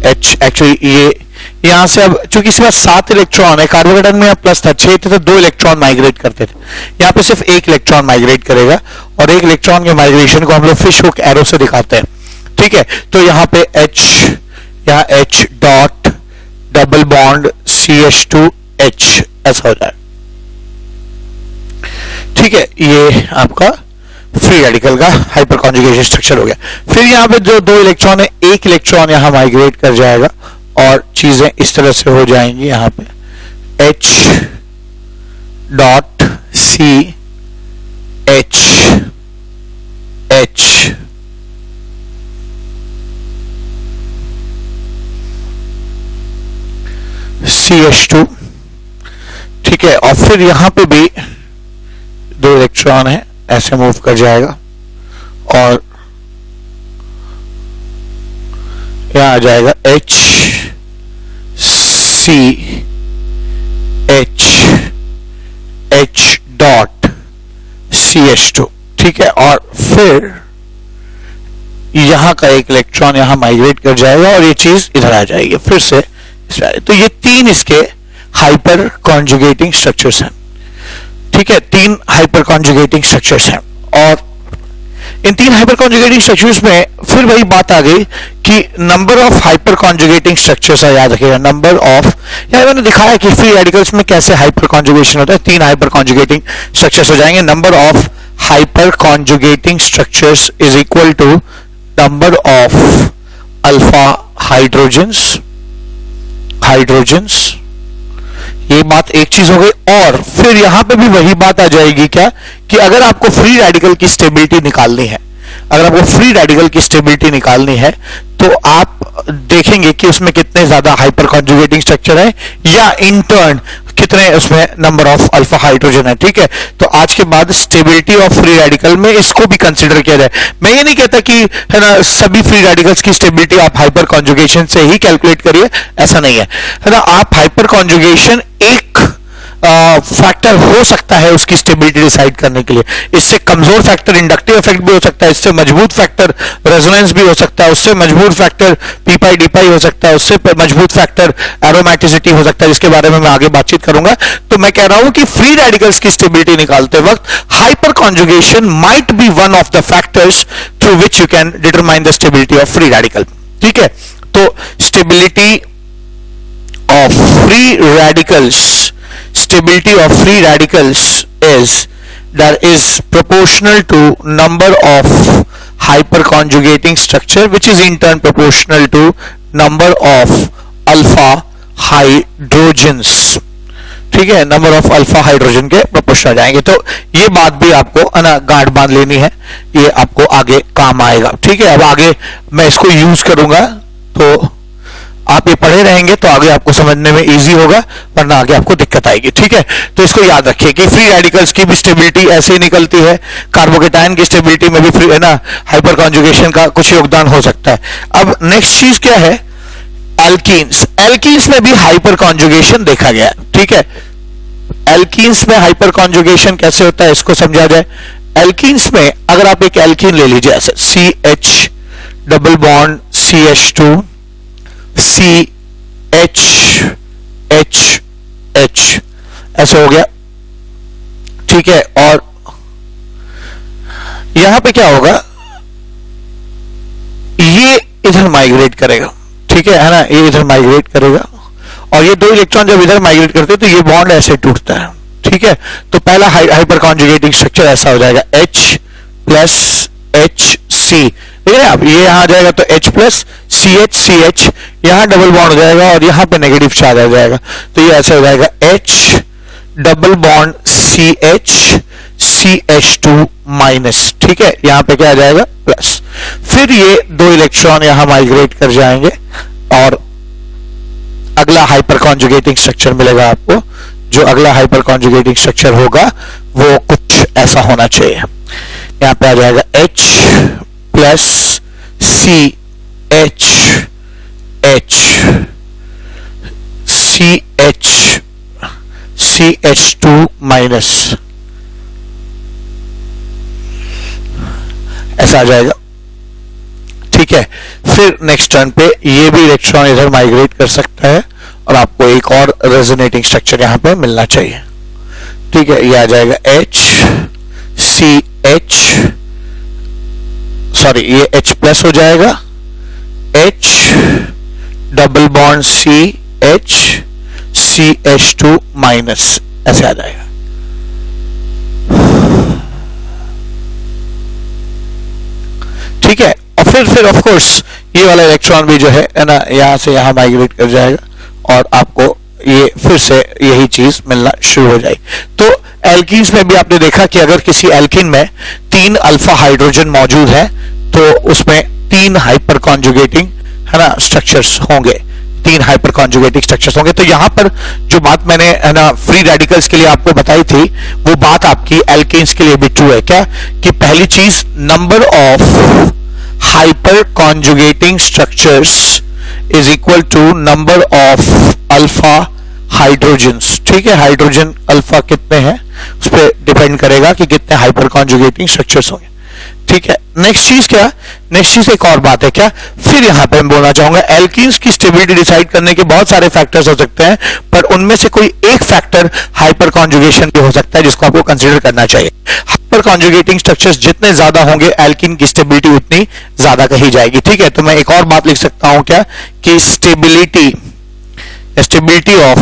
एक्चुअली ये यहां से, अब चूंकि इसमें 7 इलेक्ट्रॉन है, कार्बोकैटायन में प्लस था 6 थे तो 2 इलेक्ट्रॉन माइग्रेट करते थे. यहां पे सिर्फ 1 इलेक्ट्रॉन माइग्रेट करेगा और 1 इलेक्ट्रॉन के माइग्रेशन को हम लोग फिश हुक एरो से दिखाते हैं. ठीक है, तो यहां पे H dot double bond CH2H ऐसा हो जाए. ठीक है, ये आपका फ्री रेडिकल का हाइपर कॉन्जुगेशन स्ट्रक्चर हो गया. फिर यहां पे जो 2 इलेक्ट्रॉन है, 1 इलेक्ट्रॉन यहां माइग्रेट कर जाएगा और चीजें इस तरह से हो जाएंगी. यहां पे H dot C H H CH2, ठीक है। और फिर यहां पे भी 2 इलेक्ट्रॉन है, ऐसे मूव कर जाएगा और यहां आ जाएगा H C H H dot CH2, ठीक है। और फिर यहां का एक इलेक्ट्रॉन यहां माइग्रेट कर जाएगा और ये चीज इधर आ जाएगी फिर से। तो ये 3 इसके हाइपर कॉन्जुगेटिंग स्ट्रक्चर्स हैं, ठीक है। 3 हाइपर कॉन्जुगेटिंग स्ट्रक्चर्स हैं और इन 3 हाइपर कॉन्जुगेटिंग स्ट्रक्चर्स में फिर वही बात आ गई कि number of hyper conjugating structures है, याद रखिएगा नंबर ऑफ। यहां मैंने दिखाया कि फ्री रेडिकल्स में कैसे हाइपर कॉन्जुगेशन होता है। 3 हाइपर कॉन्जुगेटिंग स्ट्रक्चर्स हो जाएंगे। Number of hyper conjugating structures is equal to number of alpha hydrogens. ये बात एक चीज हो गई। और फिर यहां पे भी वही बात आ जाएगी क्या कि अगर आपको फ्री रेडिकल की स्टेबिलिटी निकालनी है, अगर आपको फ्री रेडिकल की स्टेबिलिटी निकालनी है तो आप देखेंगे कि उसमें कितने ज्यादा हाइपर कॉन्जुगेटिंग स्ट्रक्चर है या इंटर्न कितने उसमें नंबर ऑफ अल्फा हाइड्रोजन है, ठीक है। तो आज के बाद स्टेबिलिटी ऑफ फ्री रेडिकल में इसको भी कंसीडर किया जाए। मैं ये नहीं कहता कि है ना सभी फ्री रेडिकल्स की स्टेबिलिटी आप हाइपर कॉन्जुगेशन से ही कैलकुलेट करिए, ऐसा नहीं है ना। आप हाइपर कॉन्जुगेशन एक फैक्टर हो सकता है उसकी स्टेबिलिटी डिसाइड करने के लिए। इससे कमजोर फैक्टर इंडक्टिव इफेक्ट भी हो सकता है, इससे मजबूत फैक्टर रेजोनेंस भी हो सकता है, उससे मजबूत फैक्टर पीपाई डीपाई हो सकता है, उससे मजबूत फैक्टर एरोमेटिसिटी हो सकता है, जिसके बारे में मैं आगे बातचीत करूंगा। तो मैं कह रहा हूं कि फ्री रेडिकल्स की स्टेबिलिटी निकालते वक्त hyper conjugation might be one of the factors through which you can determine the stability of free radical, ठीक है। तो stability of free radicals, stability of free radicals is proportional to number of hyperconjugating structure, which is in turn proportional to number of alpha hydrogens, ठीक है। नंबर ऑफ अल्फा हाइड्रोजन के प्रोपोर्शनल जाएंगे। तो ये बात भी आपको ना गांठ बांध लेनी है, ये आपको आगे काम आएगा, ठीक है। अब आगे मैं इसको यूज करूंगा तो आप ये पढ़े रहेंगे तो आगे आपको समझने में इजी होगा, वरना आगे आपको दिक्कत आएगी, ठीक है। तो इसको याद रखिए कि फ्री रेडिकल्स की भी स्टेबिलिटी ऐसे ही निकलती है, कार्बोकेटायन की स्टेबिलिटी में भी फ्री है ना हाइपर कॉन्जुगेशन का कुछ योगदान हो सकता है। अब नेक्स्ट चीज क्या है, एल्कीन्स। एल्कीन्स में भी हाइपर कॉन्जुगेशन देखा गया, ठीक है। एल्कीन्स में हाइपर कॉन्जुगेशन कैसे होता है इसको समझा जाए। एल्कीन्स में अगर आप एक एल्कीन ले लीजिए ऐसे CH double bond CH2 CH H H ऐसे हो गया, ठीक है। और यहां पे क्या होगा, ये इधर माइग्रेट करेगा, ठीक है ना, ये इधर माइग्रेट करेगा और ये 2 इलेक्ट्रॉन जब इधर माइग्रेट करते हैं तो ये बॉन्ड ऐसे टूटता है, ठीक है। तो पहला हाइपर कॉन्जुगेटिंग स्ट्रक्चर ऐसा हो जाएगा H प्लस HC, ठीक है। अब ये यहां आ जाएगा तो H प्लस CH यहां डबल बॉन्ड हो जाएगा और यहां पे नेगेटिव चार्ज आ जाएगा, तो ये ऐसे हो जाएगा H double bond CH CH2 minus, ठीक है। यहां पे क्या आ जाएगा प्लस। फिर ये 2 इलेक्ट्रॉन यहां माइग्रेट कर जाएंगे और अगला हाइपर कॉन्जुगेटिंग स्ट्रक्चर मिलेगा आपको। जो अगला हाइपर कॉन्जुगेटिंग स्ट्रक्चर होगा वो कुछ ऐसा होना चाहिए। यहां पे आ जाएगा H plus CH CH2 minus, ऐसा आ जाएगा, ठीक है। फिर नेक्स्ट टर्न पे ये भी इलेक्ट्रॉन इधर माइग्रेट कर सकता है और आपको एक और रेजोनेटिंग स्ट्रक्चर यहां पे मिलना चाहिए, ठीक है। ये आ जाएगा ये H प्लस हो जाएगा, H double bond CH CH2 minus, ऐसे आ जाएगा, ठीक है। और फिर ऑफ कोर्स ये वाला इलेक्ट्रॉन भी जो है ना यहां से यहां माइग्रेट कर जाएगा और आपको ये फिर से यही चीज मिलना शुरू हो जाएगी। तो एल्कीन्स में भी आपने देखा कि अगर किसी एल्कीन में 3 अल्फा हाइड्रोजन मौजूद है तो उसमें 3 हाइपर कॉन्जुगेटिंग है ना स्ट्रक्चर्स होंगे, 3 हाइपर कॉन्जुगेटिंग स्ट्रक्चर्स होंगे। तो यहां पर जो बात मैंने है ना फ्री रेडिकल्स के लिए आपको बताई थी वो बात आपकी एल्कीन्स के लिए भी ट्रू है क्या, कि पहली चीज number of hyper conjugating structures is equal to number of alpha hydrogens. ठीक है, हाइड्रोजन अल्फा कितने हैं उस पर डिपेंड करेगा कि कितने हाइपर कॉन्जुगेटिंग स्ट्रक्चर्स होंगे। ठीक है, नेक्स्ट चीज क्या, नेक्स्ट चीज एक और बात है क्या, फिर यहां पे मैं बोलना चाहूंगा एल्कीन्स की स्टेबिलिटी डिसाइड करने के बहुत सारे फैक्टर्स हो सकते हैं, पर उनमें से कोई एक फैक्टर हाइपर कॉन्जुगेशन भी हो सकता है जिसको आपको कंसीडर करना चाहिए। हाइपर कॉन्जुगेटिंग स्ट्रक्चर्स जितने ज्यादा होंगे एल्कीन की स्टेबिलिटी उतनी ज्यादा कही जाएगी। ठीक है, तो मैं एक और बात लिख सकता हूं क्या कि stability of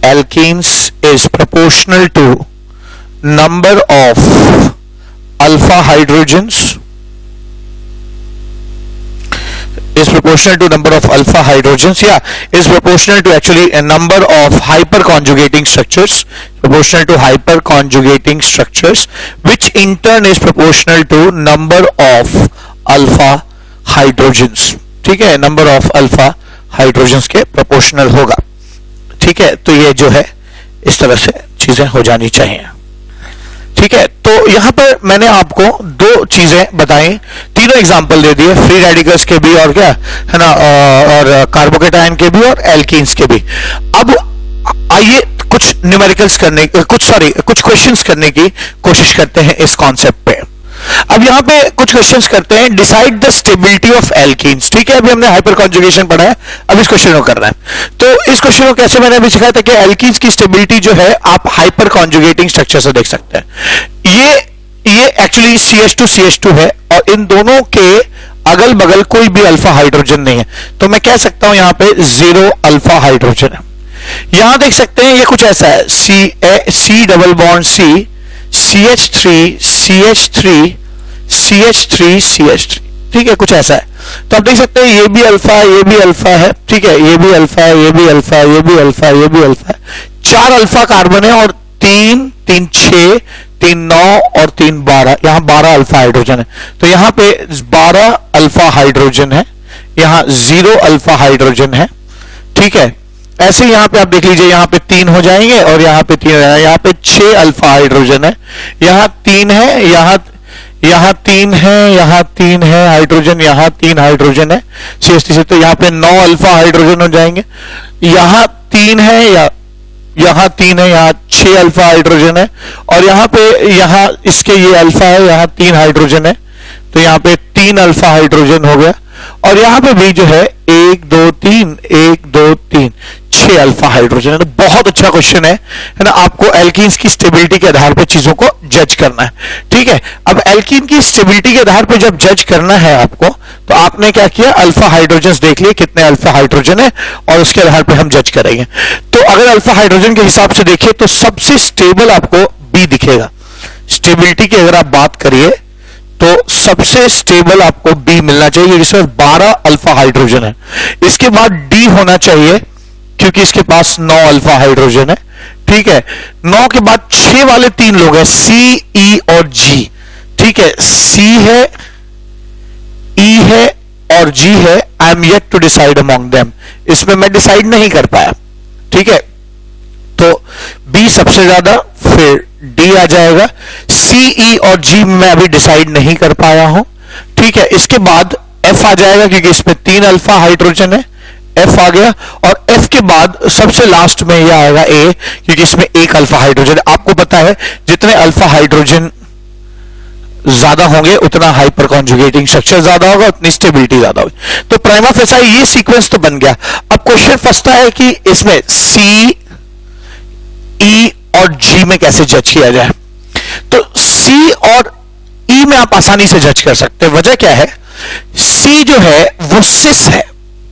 alkenes is proportional to number of alpha hydrogens is proportional to number of alpha hydrogens, yeah, is proportional to actually a number of hyperconjugating structures, proportional to hyperconjugating structures, which in turn is proportional to number of alpha hydrogens। ठीक है, नंबर ऑफ अल्फा हाइड्रोजन्स के प्रोपोर्शनल होगा। ठीक है, तो ये जो है इस तरह से चीजें हो जानी चाहिए। ठीक है, तो यहां पर मैंने आपको 2 चीजें बताई, तीनों एग्जांपल दे दिए, फ्री रेडिकल्स के भी और क्या है ना और कार्बोकेटायन के भी और एल्कीन्स के भी। अब आइए कुछ न्यूमेरिकल्स करने कुछ क्वेश्चंस करने की कोशिश करते हैं इस कॉन्सेप्ट पे। अब यहां पे कुछ क्वेश्चंस करते हैं, decide the stability of alkenes. ठीक है, अभी हमने हाइपर कॉन्जुगेशन पढ़ा है, अब इस क्वेश्चन को करना है। तो इस क्वेश्चन को कैसे मैंने अभी सिखाया था कि एल्कीन्स की स्टेबिलिटी जो है आप हाइपर कॉन्जुगेटिंग स्ट्रक्चर से देख सकते हैं। ये एक्चुअली CH2 है और इन दोनों के अगल बगल कोई भी अल्फा हाइड्रोजन नहीं है, तो मैं कह सकता हूं यहां पे 0 अल्फा हाइड्रोजन है। यहां देख सकते हैं ये कुछ ऐसा है, C double bond C CH3 ठीक है, कुछ ऐसा है। तो आप देख सकते हैं ये भी अल्फा है। ठीक है, ये भी अल्फा है, ये भी अल्फा है, ये भी अल्फा है, ये भी अल्फा है। 4 अल्फा कार्बन है और 3 6 3 9 और 3 12, यहां 12 अल्फा हाइड्रोजन है। तो यहां पे 12 अल्फा हाइड्रोजन है, यहां 0 अल्फा हाइड्रोजन है। ठीक है, ऐसे यहां पे आप देख लीजिए, यहां पे 3 हो जाएंगे और यहां पे 3 है, यहां पे 6 अल्फा हाइड्रोजन है, यहां 3 है, यहां 3 है, यहां 3 है हाइड्रोजन, यहां 3 हाइड्रोजन है CH3 से, तो यहां पे 9 अल्फा हाइड्रोजन हो जाएंगे। यहां 3 है, यहां 3 है, यहां 6 अल्फा हाइड्रोजन है और यहां पे यहां इसके ये अल्फा है, यहां 3 हाइड्रोजन है, तो यहां पे 3 अल्फा हाइड्रोजन हो गया। और यहां पे भी जो है 1 2 3 6 अल्फा हाइड्रोजन है। तो बहुत अच्छा क्वेश्चन है ना, आपको एल्कीन्स की स्टेबिलिटी के आधार पर चीजों को जज करना है। ठीक है, अब एल्कीन की स्टेबिलिटी के आधार पर जब जज करना है आपको, तो आपने क्या किया, अल्फा हाइड्रोजन देख लिए कितने अल्फा हाइड्रोजन है और उसके आधार पर हम जज करेंगे। तो अगर अल्फा हाइड्रोजन के हिसाब से देखिए तो सबसे स्टेबल आपको बी दिखेगा। स्टेबिलिटी की अगर आप बात करिए तो सबसे स्टेबल आपको बी मिलना चाहिए जिसमें 12 अल्फा हाइड्रोजन है। इसके बाद डी होना चाहिए क्योंकि इसके पास 9 अल्फा हाइड्रोजन है। ठीक है, 9 के बाद 6 वाले 3 लोग हैं, सी ई और जी। ठीक है, सी है, ई है और जी है। I am yet to decide among them, इसमें मैं डिसाइड नहीं कर पाया। ठीक है, तो बी सबसे ज्यादा, फिर डी आ जाएगा, सी ई और जी में मैं अभी डिसाइड नहीं कर पाया हूं। ठीक है, इसके बाद एफ आ जाएगा क्योंकि इसमें 3 अल्फा हाइड्रोजन है, एफ आ गया। और एफ के बाद सबसे लास्ट में यह आएगा ए क्योंकि इसमें 1 अल्फा हाइड्रोजन है। आपको पता है जितने अल्फा हाइड्रोजन ज्यादा होंगे उतना हाइपर कॉन्जुगेटिंग स्ट्रक्चर ज्यादा होगा, उतनी स्टेबिलिटी ज्यादा होगी। तो प्राइमा फेसाई ये सीक्वेंस तो बन गया। अब क्वेश्चन फंसता है कि इसमें सी ई और जी में कैसे जज किया जाए। तो सी और ई में आप आसानी से जज कर सकते हैं। वजह क्या है, सी जो है वो सिस है।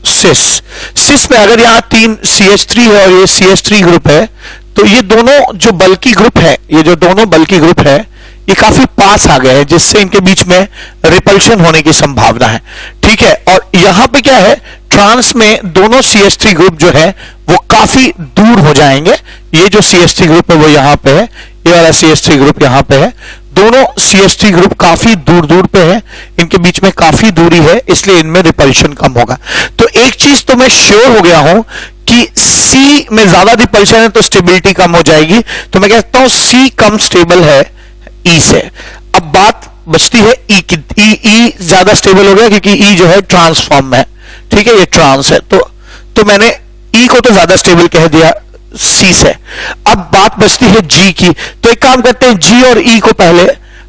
सिस में अगर यहां 3 CH3 है और ये CH3 ग्रुप है, तो ये दोनों जो बल्की ग्रुप है, ये जो दोनों बल्की ग्रुप है ये काफी पास आ गए हैं जिससे इनके बीच में रिपल्शन होने की संभावना है। ठीक ठीक है। और यहां पे क्या है, ट्रांस में दोनों CH3 ग्रुप जो है वो काफी दूर हो जाएंगे। ये जो CH3 ग्रुप है वो यहां पे है, ये वाला CH3 ग्रुप यहां पे है, दोनों CH3 ग्रुप काफी दूर दूर पे है, इनके बीच में काफी दूरी है, इसलिए इनमें रिपल्शन कम होगा। तो एक चीज तो मैं श्योर हो गया हूं कि C में ज्यादा रिपल्शन है तो स्टेबिलिटी कम हो जाएगी, तो मैं कहता हूं C कम स्टेबल है E से। अब बात बचती है E की। E ज्यादा स्टेबल हो गया क्योंकि E जो है ट्रांसफॉर्म है, ठीक है, ये ट्रांस है, तो मैंने E को तो ज्यादा स्टेबल कह दिया C से। अब बात बचती है G की, तो एक काम करते हैं, G और E को पहले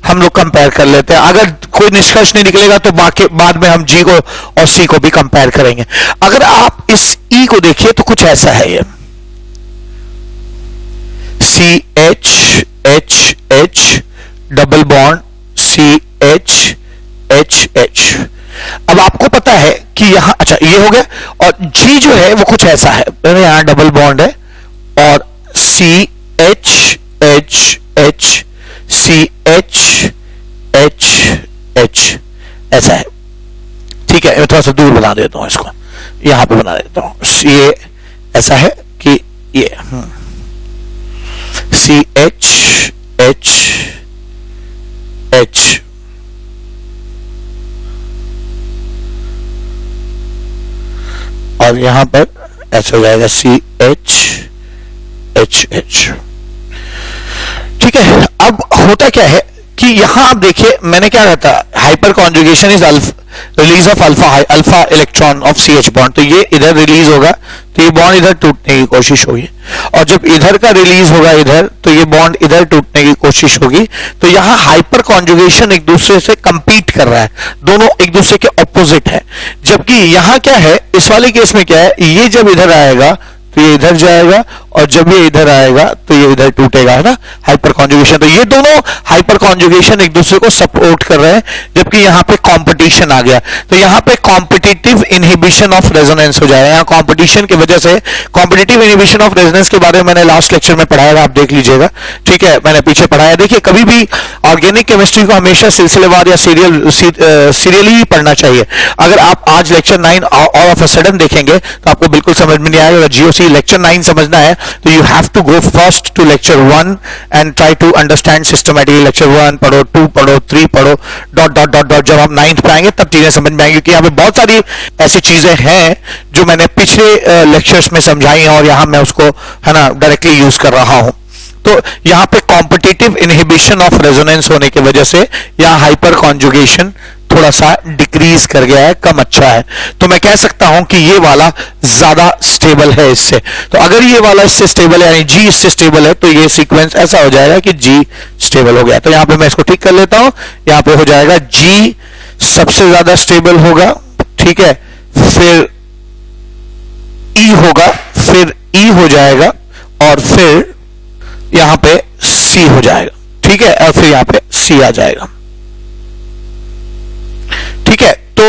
हम लोग कंपेयर कर लेते हैं। अगर कोई निष्कर्ष नहीं निकलेगा तो बाद में हम G को और C को भी कंपेयर करेंगे। अगर आप इस E को देखिए तो कुछ ऐसा है, ये CH H double bond CH H। अब आपको पता है कि यहां, अच्छा ये हो गया, और G जो है वो कुछ ऐसा है, यहां डबल बॉन्ड है और CH ऐसा है, ठीक है। मैं थोड़ा सा दूर बना देता हूं इसको, यहां पे बना देता हूं, ये ऐसा है कि ये CH और यहां पर ऐसा हो जाएगा CH। ठीक है। अब होता क्या है कि यहां आप देखिए, मैंने क्या कहता, hyper conjugation is release of alpha electron of CH bond, तो ये इधर रिलीज होगा तो ये बॉन्ड इधर टूटने की कोशिश होगी, और जब इधर का रिलीज होगा इधर, तो ये बॉन्ड इधर टूटने की कोशिश होगी। तो यहां हाइपर कॉन्जुगेशन एक दूसरे से कंपीट कर रहा है, दोनों एक दूसरे के ऑपोजिट है। जबकि यहां क्या है, इस वाले केस में क्या है, ये जब इधर आएगा तो ये इधर जाएगा, और जब ये इधर आएगा तो ये इधर टूटेगा, है ना, हाइपर कॉन्जुगेशन। तो ये दोनों हाइपर कॉन्जुगेशन एक दूसरे को सपोर्ट कर रहे हैं, जबकि यहां पे कंपटीशन आ गया, तो यहां पे कॉम्पिटिटिव इनहिबिशन ऑफ रेजोनेंस हो जाएगा। यहां कंपटीशन की वजह से, कॉम्पिटिटिव इनहिबिशन ऑफ रेजोनेंस के बारे में मैंने लास्ट लेक्चर में पढ़ाया था, आप देख लीजिएगा, ठीक है, मैंने पीछे पढ़ाया। देखिए, कभी भी ऑर्गेनिक केमिस्ट्री को हमेशा सिलसिलेवार या सीरियली ही पढ़ना चाहिए। अगर आप आज lecture 9 all of a sudden देखेंगे तो आपको बिल्कुल समझ में नहीं आएगा। GOC लेक्चर 9 समझना है तो you have to go first to lecture 1 and try to understand systematically. Lecture 1 पढ़ो, 2 पढ़ो, 3 पढ़ो, डॉट डॉट डॉट डॉट, जब आप 9th पे आएंगे तब चीजें समझ में आएंगी, क्योंकि यहाँ पे बहुत सारी ऐसी चीजें हैं जो मैंने पिछले लेक्चर्स में समझाई हैं और यहां मैं उसको, है ना, डायरेक्टली यूज कर रहा हूं। तो यहां पे कॉम्पिटिटिव इनहिबिशन ऑफ रेजोनेंस होने की वजह से यहां हाइपर कॉन्जुगेशन थोड़ा सा डिक्रीज कर गया है, कम अच्छा है। तो मैं कह सकता हूं कि ये वाला ज्यादा स्टेबल है इससे। तो अगर ये वाला इससे स्टेबल है, यानी G इससे स्टेबल है, तो ये सीक्वेंस ऐसा हो जाएगा कि G स्टेबल हो गया। तो यहां पे मैं इसको ठीक कर लेता हूं, यहां पे हो जाएगा G सबसे ज्यादा स्टेबल होगा, ठीक है, फिर E होगा, फिर E हो जाएगा, और फिर यहां पे C हो जाएगा, ठीक है, और फिर यहां पे C आ जाएगा, ठीक है। तो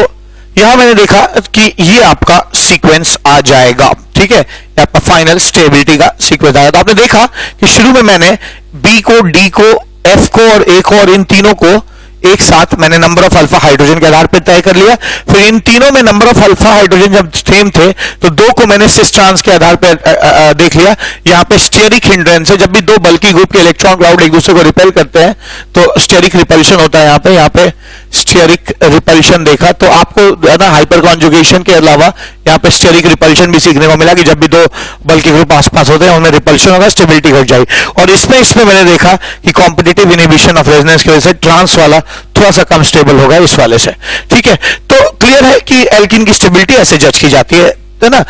यहां मैंने देखा कि ये आपका सीक्वेंस आ जाएगा, ठीक है, आपका फाइनल स्टेबिलिटी का सीक्वेंस आएगा। तो आपने देखा कि शुरू में मैंने B को, D को, F को और A को, और इन तीनों को एक साथ मैंने नंबर ऑफ अल्फा हाइड्रोजन के आधार पर तय कर लिया। फिर इन तीनों में नंबर ऑफ अल्फा हाइड्रोजन जब सेम थे तो 2 को मैंने सिस ट्रांस के आधार पर देख लिया। यहाँ पे स्टेरिक हिंड्रेंस है, जब भी 2 बल्की ग्रुप के इलेक्ट्रॉन क्लाउड एक दूसरे को रिपेल करते हैं तो स्टेरिक रिपल्शन होता है। यहाँ पे स्टेरिक रिपल्शन देखा, तो आपको ना हाइपर कॉन्जुगेशन के अलावा यहाँ पे स्टेरिक रिपल्शन भी सीखने को मिला कि जब भी 2 बल्की ग्रुप आसपास होते हैं उनमें रिपल्शन होगा, स्टेबिलिटी घट जाएगी। और इसमें मैंने देखा कि कॉम्पिटिटिव इनहिबिशन ऑफ रेजोनेंस की वजह से ट्रांस वाला थोड़ा सा कम स्टेबल होगा इस वाले से, ठीक है। तो क्लियर है कि एल्कीन की स्टेबिलिटी ऐसे जज की जाती है ना।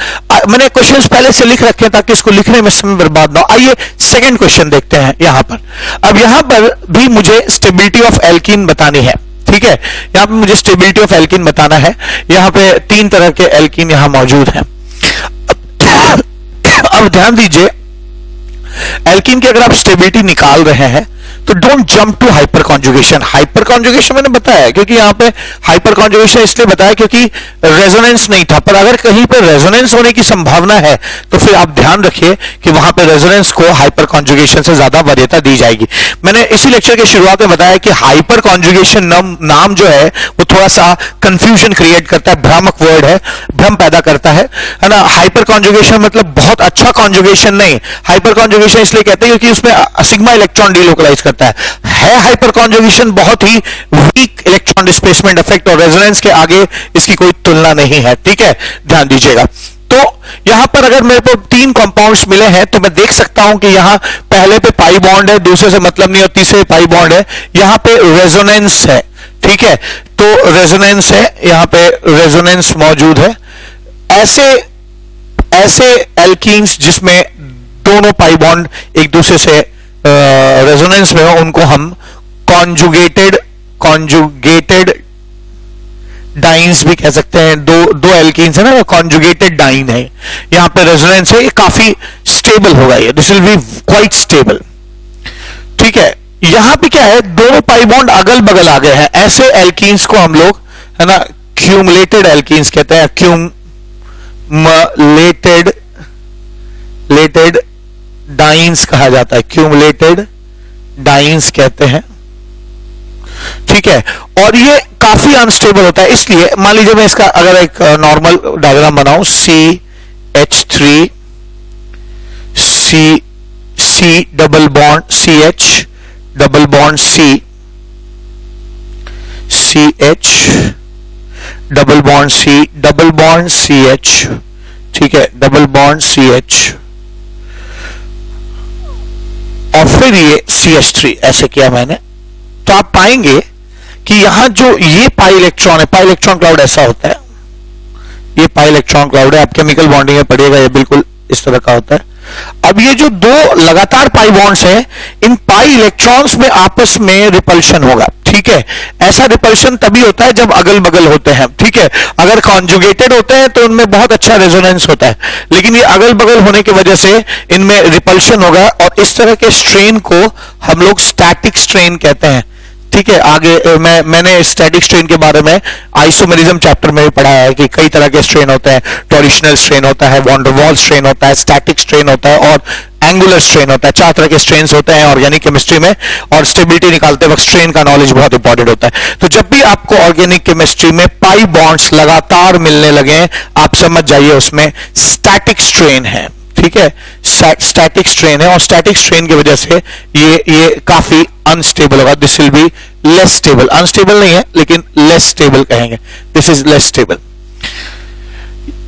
मैंने क्वेश्चंस पहले से लिख रखे हैं ताकि इसको लिखने में समय बर्बाद ना हो। आइए सेकंड क्वेश्चन देखते हैं यहां पर। अब यहां पर भी मुझे स्टेबिलिटी ऑफ एल्कीन बतानी है, ठीक है, यहां पे मुझे स्टेबिलिटी ऑफ एल्कीन बताना है। यहां पे 3 तरह के एल्कीन यहां मौजूद हैं। अब ध्यान दीजिए, एल्कीन की अगर आप स्टेबिलिटी निकाल रहे हैं तो don't jump to hyper conjugation. Hyper conjugation मैंने बताया क्योंकि यहां पे हाइपर कॉन्जुगेशन इसलिए बताया क्योंकि रेजोनेंस नहीं था, पर अगर कहीं पर रेजोनेंस होने की संभावना है तो फिर आप ध्यान रखिए कि वहां पे रेजोनेंस को हाइपर कॉन्जुगेशन से ज्यादा वरीयता दी जाएगी। मैंने इसी लेक्चर के शुरुआत में बताया कि हाइपर कॉन्जुगेशन नाम जो है वो थोड़ा सा कंफ्यूजन क्रिएट करता है, भ्रामक वर्ड है, भ्रम पैदा करता है ना। हाइपर कॉन्जुगेशन मतलब बहुत अच्छा कॉन्जुगेशन नहीं, हाइपर कॉन्जुगेशन इसलिए कहते हैं क्योंकि उसमें सिग्मा इलेक्ट्रॉन डीलोकलाइज करता है हाइपर कॉन्जुगेशन बहुत ही वीक इलेक्ट्रॉन डिस्प्लेसमेंट इफेक्ट और रेजोनेंस के आगे इसकी कोई तुलना नहीं है, ठीक है, ध्यान दीजिएगा। तो यहां पर अगर मेरे को 3 कंपाउंड्स मिले हैं तो मैं देख सकता हूं कि यहां पहले पे पाई बॉन्ड है, दूसरे से मतलब नहीं और तीसरे पाई बॉन्ड है, यहां पे रेजोनेंस है, ठीक है, तो रेजोनेंस है, यहां पे रेजोनेंस मौजूद है। ऐसे एल्कीन्स जिसमें दोनों पाई बॉन्ड एक दूसरे से रेजोनेंस में हो उनको हम कॉन्जुगेटेड डाइन्स भी कह सकते हैं। दो एल्कीन्स है ना, कॉन्जुगेटेड डाइन है, यहां पे रेजोनेंस है, ये काफी स्टेबल होगा, ये this will be quite stable, ठीक है। यहां पे क्या है, दोनों पाई बॉन्ड अगल बगल आ गए हैं, ऐसे एल्कीन्स को हम लोग है ना क्यूमुलेटेड एल्कीन्स कहते हैं, क्यूमुलेटेड डाइन्स कहा जाता है, क्यूमुलेटेड डाइन्स कहते हैं, ठीक है। और ये काफी अनस्टेबल होता है, इसलिए मान लीजिए मैं इसका अगर एक नॉर्मल डायग्राम बनाऊं, CH3 C double bond CH double bond CH double bond double bond CH, ठीक है, डबल बॉन्ड CH और फिर ये CH3 ऐसे किया मैंने, तो आप पाएंगे कि यहां जो ये पाई इलेक्ट्रॉन है, पाई इलेक्ट्रॉन क्लाउड ऐसा होता है, ये पाई इलेक्ट्रॉन क्लाउड है, आप केमिकल बॉन्डिंग में पढ़िएगा, ये बिल्कुल इस तरह का होता है। अब ये जो दो लगातार पाई बॉन्ड्स हैं, इन पाई इलेक्ट्रॉन्स में आपस में रिपल्शन होगा, ठीक है। ऐसा रिपल्शन तभी होता है जब अगल बगल होते हैं, ठीक है। अगर कॉन्जुगेटेड होते हैं तो उनमें बहुत अच्छा रेजोनेंस होता है, लेकिन ये अगल बगल होने की वजह से इनमें रिपल्शन होगा और इस तरह के स्ट्रेन को हम लोग स्टैटिक स्ट्रेन कहते हैं, ठीक है। आगे मैंने स्टैटिक स्ट्रेन के बारे में आइसोमेरिज्म चैप्टर में भी पढ़ा है कि कई तरह के स्ट्रेन होते हैं, टॉरिशनल स्ट्रेन होता है, वॉन डर वाल स्ट्रेन होता है, स्टैटिक स्ट्रेन होता है और एंगुलर स्ट्रेन होता है। 4 तरह के स्ट्रेन्स होते हैं ऑर्गेनिक केमिस्ट्री में, और स्टेबिलिटी निकालते वक्त स्ट्रेन का नॉलेज बहुत इंपॉर्टेंट होता है। तो जब भी आपको ऑर्गेनिक केमिस्ट्री में पाई बॉन्ड्स लगातार मिलने लगे, आप समझ जाइए उसमें स्टैटिक स्ट्रेन है, ठीक है, स्टैटिक स्ट्रेन है। और स्टैटिक स्ट्रेन की वजह से ये काफी अनस्टेबल होगा, this will be less stable, unstable नहीं है लेकिन लेस स्टेबल कहेंगे, दिस इज लेस स्टेबल।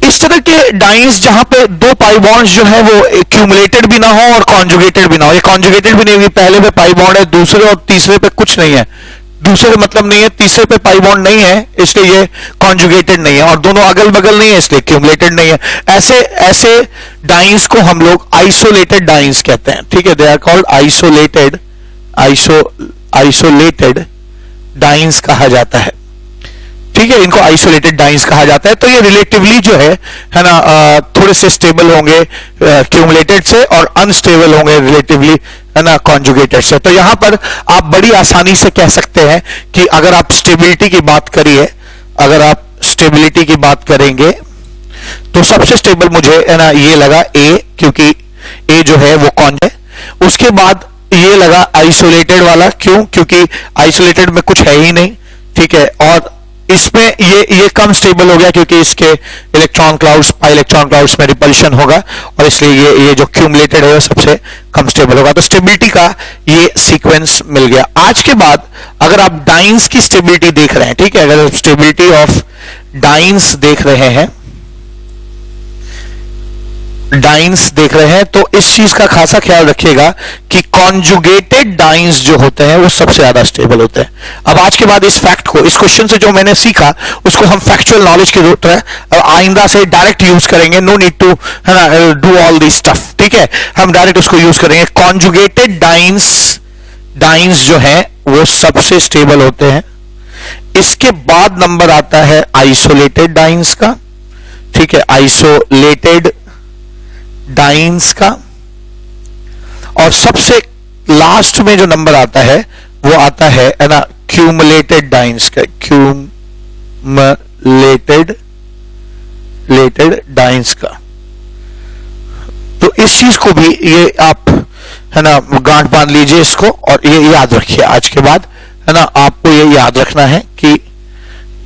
इस तरह के डाइन्स जहां पे दो पाई बॉन्ड्स जो है वो एक्यूमुलेटेड भी ना हो और कॉन्जुगेटेड भी ना हो, ये कॉन्जुगेटेड भी नहीं होगी, पहले पे पाई बॉन्ड है, दूसरे और तीसरे पे कुछ नहीं है, दूसरे मतलब नहीं है, तीसरे पे पाई बॉन्ड नहीं है इसलिए ये कॉन्जुगेटेड नहीं है, और दोनों अगल बगल नहीं है इसलिए क्यूमुलेटेड नहीं है। ऐसे डाइन्स को हम लोग आइसोलेटेड डाइन्स कहते हैं, ठीक है, they are called isolated dienes कहा जाता है, ठीक है, इनको आइसोलेटेड डाइन्स कहा जाता है। तो ये रिलेटिवली जो है ना थोड़े से स्टेबल होंगे क्यूमुलेटेड से और अनस्टेबल होंगे रिलेटिवली है ना कॉन्जुगेटेड से। तो यहां पर आप बड़ी आसानी से कह सकते हैं कि अगर आप स्टेबिलिटी की बात करिए, अगर आप स्टेबिलिटी की बात करेंगे तो सबसे स्टेबल मुझे है ना ये लगा ए, क्योंकि ए जो है वो कॉन्ज है। उसके बाद ये लगा आइसोलेटेड वाला, क्यों, क्योंकि आइसोलेटेड में कुछ है ही नहीं, ठीक है। और इसमें ये कम स्टेबल हो गया क्योंकि इसके electron clouds, pi electron clouds में रिपल्शन होगा और इसलिए ये जो क्यूमुलेटेड है वो सबसे कम स्टेबल होगा। तो स्टेबिलिटी का ये सीक्वेंस मिल गया। आज के बाद अगर आप डाइन्स की स्टेबिलिटी देख रहे हैं, ठीक है, अगर स्टेबिलिटी ऑफ डाइन्स देख रहे हैं, डाइन्स देख रहे हैं तो इस चीज का खासा ख्याल रखिएगा कि कॉन्जुगेटेड डाइन्स जो होते हैं वो सबसे ज्यादा स्टेबल होते हैं। अब आज के बाद इस फैक्ट को, इस क्वेश्चन से जो मैंने सीखा उसको हम फैक्चुअल नॉलेज की जरूरत है, आइंदा से डायरेक्ट यूज करेंगे, नो नीड टू है ना डू ऑल दिस स्टफ, ठीक है, हम डायरेक्ट उसको यूज करेंगे। कॉन्जुगेटेड डाइन्स जो है वो सबसे स्टेबल होते हैं। इसके बाद नंबर आता है आइसोलेटेड डाइन्स का, ठीक है, आइसोलेटेड डाइन्स का, और सबसे लास्ट में जो नंबर आता है वो आता है ना क्यूमुलेटेड डाइंस का, क्यूमुलेटेड डाइंस का। तो इस चीज को भी ये आप है ना गांठ बांध लीजिए इसको, और ये याद रखिए आज के बाद, है ना आपको ये याद रखना है कि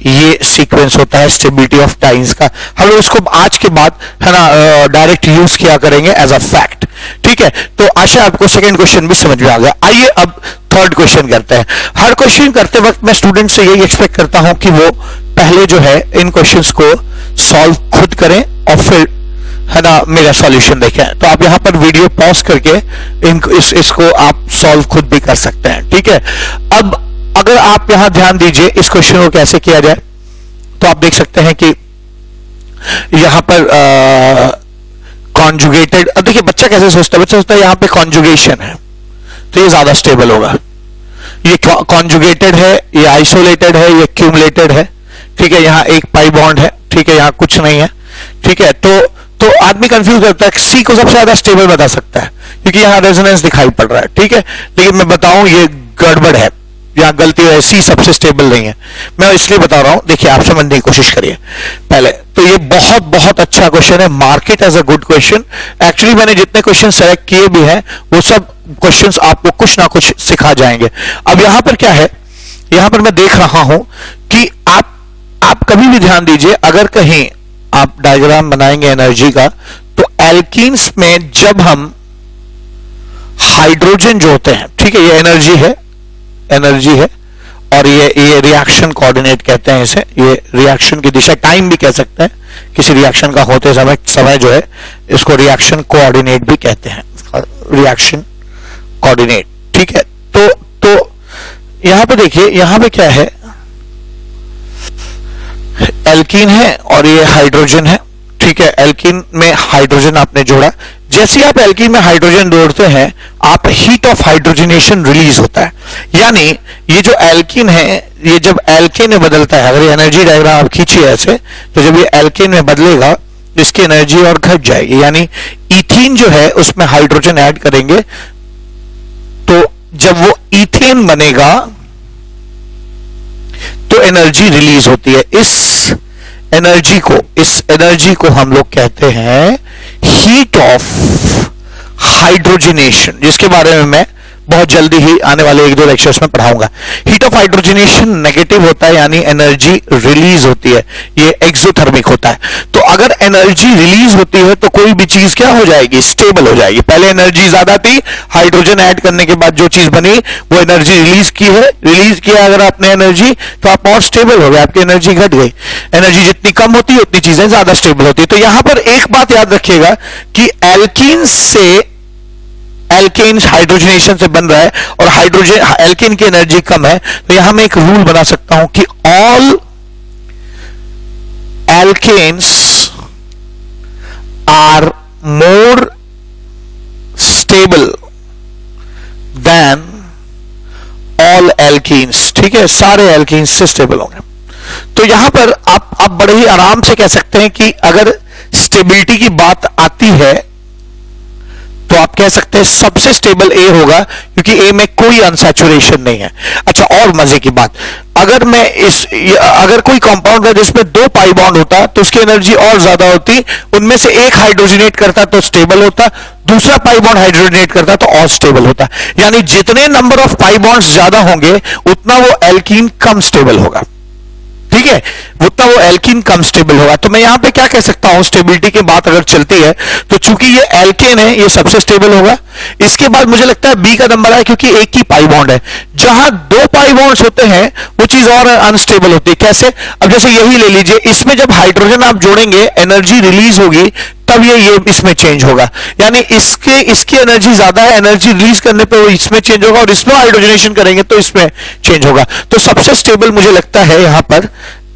ये सीक्वेंस होता है स्टेबिलिटी ऑफ डाइंस का। हम लोग इसको आज के बाद है ना डायरेक्ट यूज किया करेंगे एज अ फैक्ट। ठीक है, तो आशा आपको सेकंड क्वेश्चन भी समझ में आ गया। आइए अब थर्ड क्वेश्चन करते हैं। हर क्वेश्चन करते वक्त मैं स्टूडेंट से यही एक्सपेक्ट करता हूं कि वो पहले जो है इन क्वेश्चंस को सॉल्व खुद करें और फिर है ना मेरा सॉल्यूशन देखें। तो आप यहां पर वीडियो पॉज करके इसको आप सॉल्व खुद भी कर सकते हैं। ठीक है, अब अगर आप यहां ध्यान दीजिए इस क्वेश्चन को कैसे किया जाए, तो आप देख सकते हैं कि यहां पर कॉन्जुगेटेड, अब देखिए बच्चा कैसे सोचता है, बच्चा सोचता है यहां पे कॉन्जुगेशन है तो ये ज्यादा स्टेबल होगा, ये कॉन्जुगेटेड है, ये आइसोलेटेड है, ये क्यूमुलेटेड है। ठीक है, यहां एक पाई बॉन्ड है, ठीक है, यहां कुछ नहीं है। ठीक है, तो आदमी कंफ्यूज करता है, सी को सबसे ज्यादा स्टेबल बता सकता है क्योंकि यहां रेजोनेंस दिखाई पड़ रहा है। ठीक है, लेकिन मैं बताऊं ये गड़बड़ है, यहां गलती है, सी सबसे स्टेबल नहीं है। मैं इसलिए बता रहा हूं, देखिए आप समझने की कोशिश करिए पहले। तो ये बहुत बहुत अच्छा क्वेश्चन है, mark it as a good question. Actually मैंने जितने क्वेश्चन सेलेक्ट किए भी हैं वो सब क्वेश्चंस आपको कुछ ना कुछ सिखा जाएंगे। अब यहां पर क्या है, यहां पर मैं देख रहा हूं कि आप कभी भी ध्यान दीजिए, अगर कहीं आप डायग्राम बनाएंगे एनर्जी का, तो एल्कीन्स में जब हम हाइड्रोजन जो होते हैं, ठीक है, ये एनर्जी है और ये रिएक्शन कोऑर्डिनेट कहते हैं इसे, ये रिएक्शन की दिशा, टाइम भी कह सकते हैं, किसी रिएक्शन का होते समय जो है इसको रिएक्शन कोऑर्डिनेट भी कहते हैं, रिएक्शन कोऑर्डिनेट। ठीक है, तो यहां पे देखिए, यहां पे क्या है, एल्कीन है और ये हाइड्रोजन है। ठीक है, एल्कीन में हाइड्रोजन आपने जोड़ा, जैसे आप एल्कीन में हाइड्रोजन जोड़ते हैं आप हीट ऑफ हाइड्रोजनेशन रिलीज होता है। यानी ये जो एल्कीन है, ये जब एल्केन में बदलता है, अगर ये एनर्जी डायग्राम आप खींचिए ऐसे, तो जब ये एल्केन में बदलेगा इसकी एनर्जी और घट जाएगी। यानी इथीन जो है उसमें हाइड्रोजन ऐड करेंगे तो जब वो इथेन बनेगा तो एनर्जी रिलीज होती है। इस एनर्जी को हम लोग कहते हैं हीट ऑफ हाइड्रोजनेशन, जिसके बारे में मैं बहुत जल्दी ही आने वाले 1-2 लेक्चर्स में पढ़ाऊंगा। हीट ऑफ हाइड्रोजनेशन नेगेटिव होता है, यानी एनर्जी रिलीज होती है, ये एक्सोथर्मिक होता है। तो अगर एनर्जी रिलीज होती है तो कोई भी चीज क्या हो जाएगी, स्टेबल हो जाएगी। पहले एनर्जी ज्यादा थी, हाइड्रोजन ऐड करने के बाद जो चीज बनी वो एनर्जी रिलीज किया अगर आपने एनर्जी, तो आप और स्टेबल हो गए, आपकी एनर्जी घट गई। एनर्जी जितनी कम होती है उतनी चीजें ज्यादा स्टेबल होती है। तो यहां पर एक बात याद रखिएगा कि एल्केन हाइड्रोजनेशन से बन रहा है और एल्केन की एनर्जी कम है, तो यहां मैं एक रूल बना सकता हूं कि all alkanes are more stable than all alkenes. ठीक है, सारे एल्कीन्स से स्टेबल होंगे। तो यहां पर आप बड़े ही आराम से कह सकते हैं कि अगर स्टेबिलिटी की बात आती है तो आप कह सकते हैं सबसे स्टेबल ए होगा, क्योंकि ए में कोई अनसैचुरेशन नहीं है। अच्छा, और मजे की बात, अगर कोई कंपाउंड है जिसमें 2 पाई बॉन्ड होता तो उसकी एनर्जी और ज्यादा होती, उनमें से एक हाइड्रोजनेट करता तो स्टेबल होता, दूसरा पाई बॉन्ड हाइड्रोजनेट करता तो और स्टेबल होता। यानी जितने नंबर ऑफ पाई बॉन्ड्स ज्यादा होंगे उतना वो एल्कीन कम स्टेबल होगा। ठीक है, उतना वो एल्कीन कम स्टेबल होगा। तो मैं यहां पे क्या कह सकता हूं, स्टेबिलिटी की बात अगर चलती है तो चूंकि ये एल्केन है ये सबसे स्टेबल होगा। इसके बाद मुझे लगता है बी का नंबर है, क्योंकि एक ही पाई बॉन्ड है। जहां 2 पाई बॉन्ड्स होते हैं वो चीज और अनस्टेबल होती है। कैसे, अब जैसे यही ले लीजिए, इसमें जब हाइड्रोजन आप जोड़ेंगे एनर्जी रिलीज होगी तब ये इसमें चेंज होगा। यानी इसकी एनर्जी ज्यादा है, एनर्जी रिलीज करने पे वो इसमें चेंज होगा और इसमें हाइड्रोजनेशन करेंगे तो इसमें चेंज होगा। तो सबसे स्टेबल मुझे लगता है यहां पर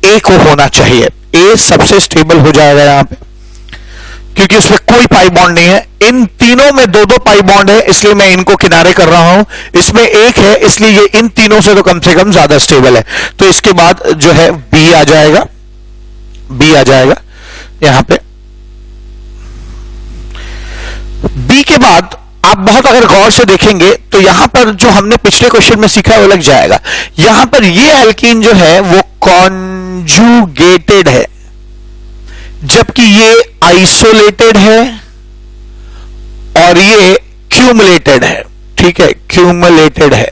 ए को होना चाहिए, ए सबसे स्टेबल हो जाएगा यहां पे, क्योंकि उसमें कोई पाई बॉन्ड नहीं है। इन तीनों में 2-2 पाई बॉन्ड है, इसलिए मैं इनको किनारे कर रहा हूं। इसमें एक है, इसलिए ये इन तीनों से कम ज्यादा स्टेबल है। तो इसके बाद जो है बी आ जाएगा यहां पे। बी के बाद आप बहुत अगर गौर से देखेंगे तो यहां पर जो हमने पिछले क्वेश्चन में सीखा है वो लग जाएगा। यहां पर ये एल्कीन जो है वो कॉन्जुगेटेड है, जबकि ये आइसोलेटेड है और ये क्यूमुलेटेड है। ठीक है, क्यूमुलेटेड है।